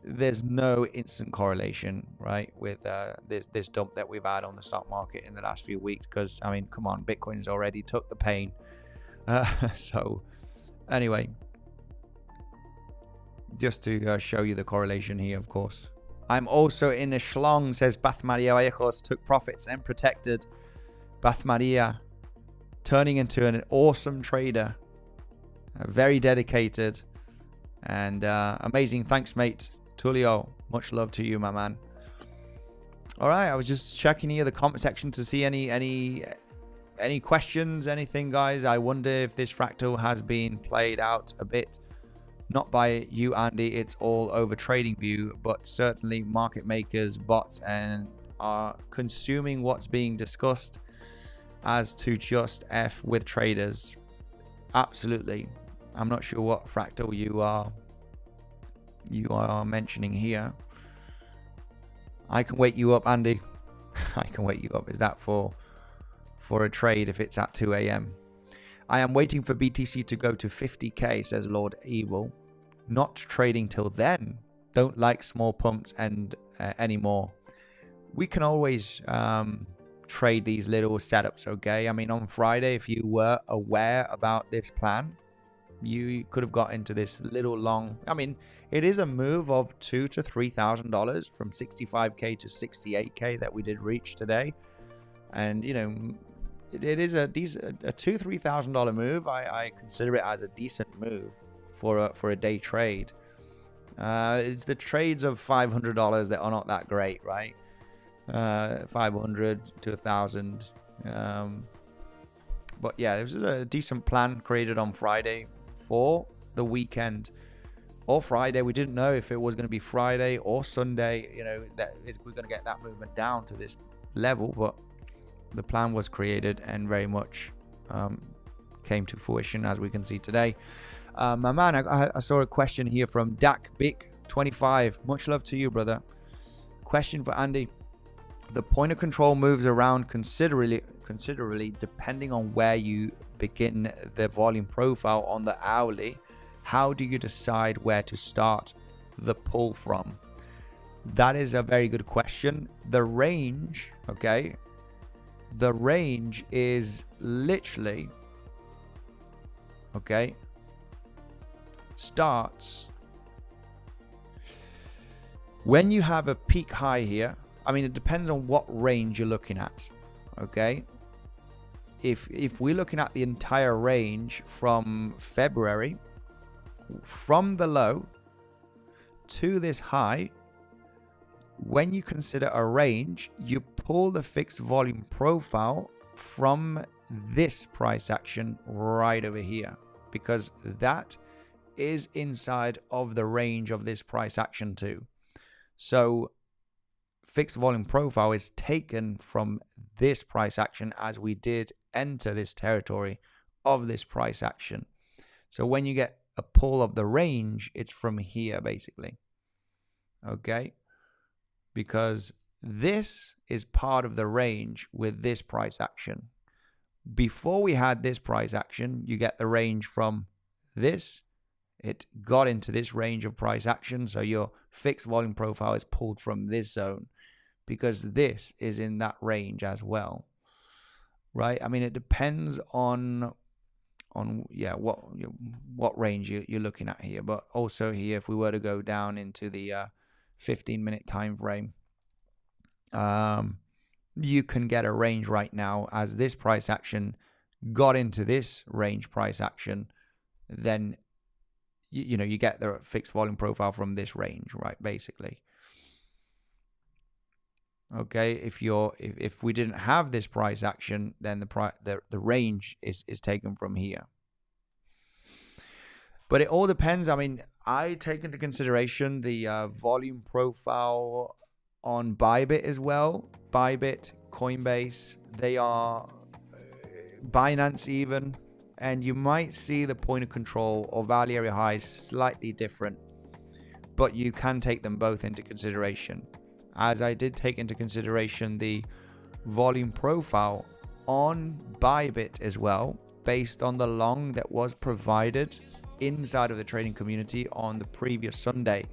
there's no instant correlation, right, with this dump that we've had on the stock market in the last few weeks. Because I mean, come on, Bitcoin's already took the pain. So anyway, just to show you the correlation here, of course. I'm also in a schlong, says Bath Maria Vallecos, took profits and protected. Bath Maria turning into an awesome trader, very dedicated and amazing. Thanks, mate. Tulio, much love to you, my man. All right, I was just checking here the comment section to see any questions, anything, guys. I wonder if this fractal has been played out a bit. Not by you, Andy, it's all over TradingView, but certainly market makers, bots, and are consuming what's being discussed as to just F with traders. Absolutely. I'm not sure what fractal you are mentioning here. I can wake you up, Andy. I can wake you up. Is that for a trade if it's at 2 a.m.? I am waiting for BTC to go to 50k, says Lord Evil. Not trading till then. Don't like small pumps and anymore. We can always trade these little setups, okay? I mean, on Friday, if you were aware about this plan, you could have got into this little long. I mean, it is a move of $2,000 to $3,000 from 65k to 68k that we did reach today, and you know, it is a $2,000-3,000 move. I consider it as a decent move for a day trade. It's the trades of $500 that are not that great, right? 500 to 1,000. But yeah, there was a decent plan created on Friday for the weekend or Friday. We didn't know if it was going to be Friday or Sunday. You know, we're going to get that movement down to this level, but the plan was created and very much came to fruition, as we can see today. My man, I saw a question here from Dak Bick 25. Much love to you, brother. Question for Andy. The point of control moves around considerably depending on where you begin the volume profile on the hourly. How do you decide where to start the pull from? That is a very good question. The range, okay, the range is literally, okay, starts when you have a peak high here. I mean, it depends on what range you're looking at, okay? If we're looking at the entire range from February, from the low to this high, when you consider a range, you pull the fixed volume profile from this price action right over here, because that is inside of the range of this price action too. So fixed volume profile is taken from this price action as we did enter this territory of this price action. So when you get a pull of the range, it's from here basically, okay? Because this is part of the range with this price action. Before we had this price action, you get the range from this. It got into this range of price action, so your fixed volume profile is pulled from this zone, because this is in that range as well, right? I mean, it depends on yeah, what range you're looking at here. But also here, if we were to go down into the 15-minute time frame, you can get a range right now as this price action got into this range price action. Then you know, you get the fixed volume profile from this range, right? Basically. Okay, if we didn't have this price action, then the range is taken from here. But it all depends. I mean, I take into consideration the volume profile on Bybit as well. Bybit, Coinbase, they are Binance even, and you might see the point of control or value area highs slightly different, but you can take them both into consideration. As I did take into consideration the volume profile on Bybit as well, based on the long that was provided inside of the trading community on the previous Sunday,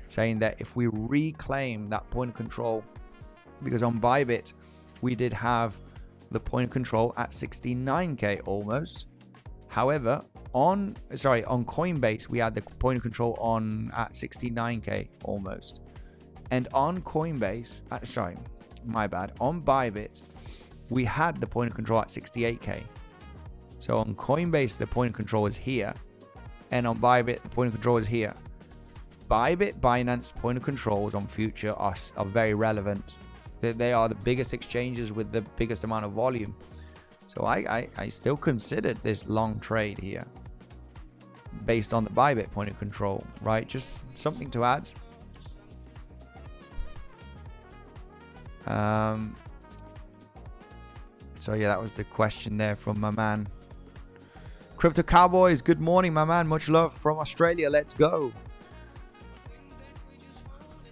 saying that if we reclaim that point of control, because on Bybit we did have the point of control at 69k almost. However, on Coinbase we had the point of control on at 69k almost. And on Coinbase, on Bybit, we had the point of control at 68k. So on Coinbase, the point of control is here. And on Bybit, the point of control is here. Bybit, Binance point of controls on future are very relevant. They are the biggest exchanges with the biggest amount of volume. So I still considered this long trade here based on the Bybit point of control, right? Just something to add. So yeah, that was the question there from my man. Crypto Cowboys, good morning, my man. Much love from Australia. Let's go.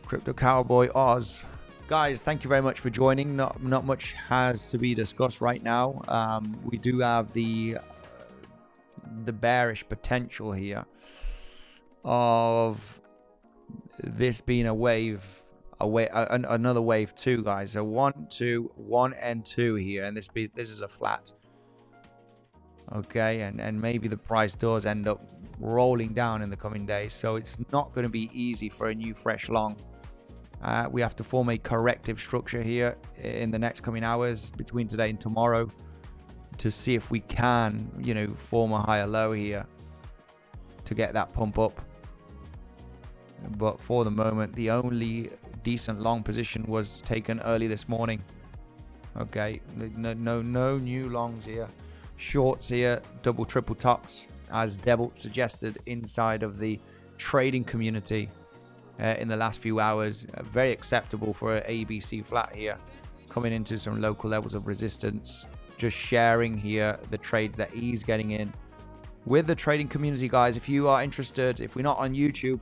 Crypto Cowboy Oz. Guys, thank you very much for joining. Not much has to be discussed right now. We do have the the bearish potential here of this being a wave, another wave 2, guys. So 1, 2, 1 and 2 here, and this is a flat. Okay, and maybe the price does end up rolling down in the coming days, so it's not going to be easy for a new fresh long. We have to form a corrective structure here in the next coming hours between today and tomorrow to see if we can, you know, form a higher low here to get that pump up. But for the moment, the only decent long position was taken early this morning. Okay, no new longs here. Shorts here, double, triple tops, as Devil suggested inside of the trading community in the last few hours. Very acceptable for an ABC flat here, coming into some local levels of resistance. Just sharing here the trades that he's getting in with the trading community, guys. If you are interested, if we're not on YouTube,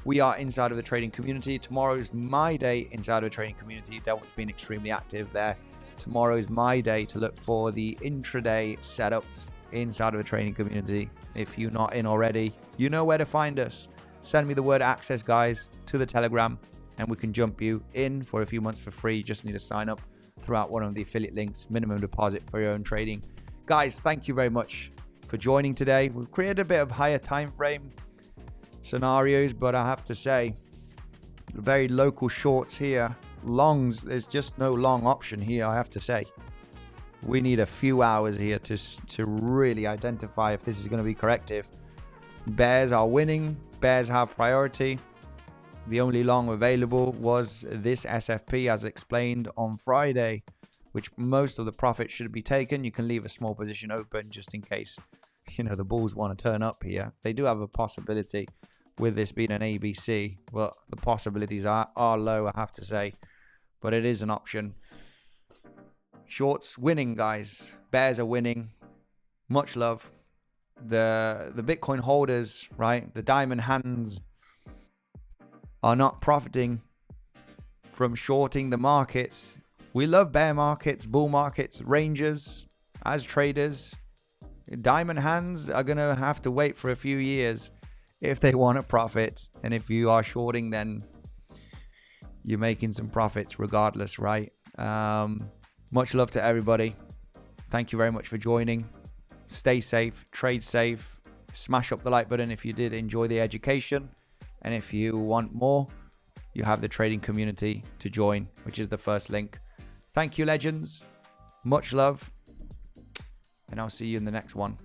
we are inside of the trading community. Tomorrow's my day inside of the trading community. Devil's been extremely active there. Tomorrow is my day to look for the intraday setups inside of a trading community. If you're not in already, you know where to find us. Send me the word access, guys, to the Telegram, and we can jump you in for a few months for free. You just need to sign up throughout one of the affiliate links. Minimum deposit for your own trading. Guys, thank you very much for joining today. We've created a bit of higher time frame scenarios, but I have to say, very local shorts here. Longs, there's just no long option here, I have to say. We need a few hours here to really identify if this is going to be corrective. Bears are winning. Bears have priority. The only long available was this SFP, as explained on Friday, which most of the profit should be taken. You can leave a small position open just in case, you know, the bulls want to turn up here. They do have a possibility with this being an ABC, but the possibilities are low, I have to say. But it is an option. Shorts winning, guys. Bears are winning. Much love. The Bitcoin holders, right? The diamond hands are not profiting from shorting the markets. We love bear markets, bull markets, ranges as traders. Diamond hands are going to have to wait for a few years if they want to profit. And if you are shorting, then you're making some profits regardless, right? Much love to everybody. Thank you very much for joining. Stay safe, trade safe. Smash up the like button if you did enjoy the education. And if you want more, you have the trading community to join, which is the first link. Thank you, legends. Much love. And I'll see you in the next one.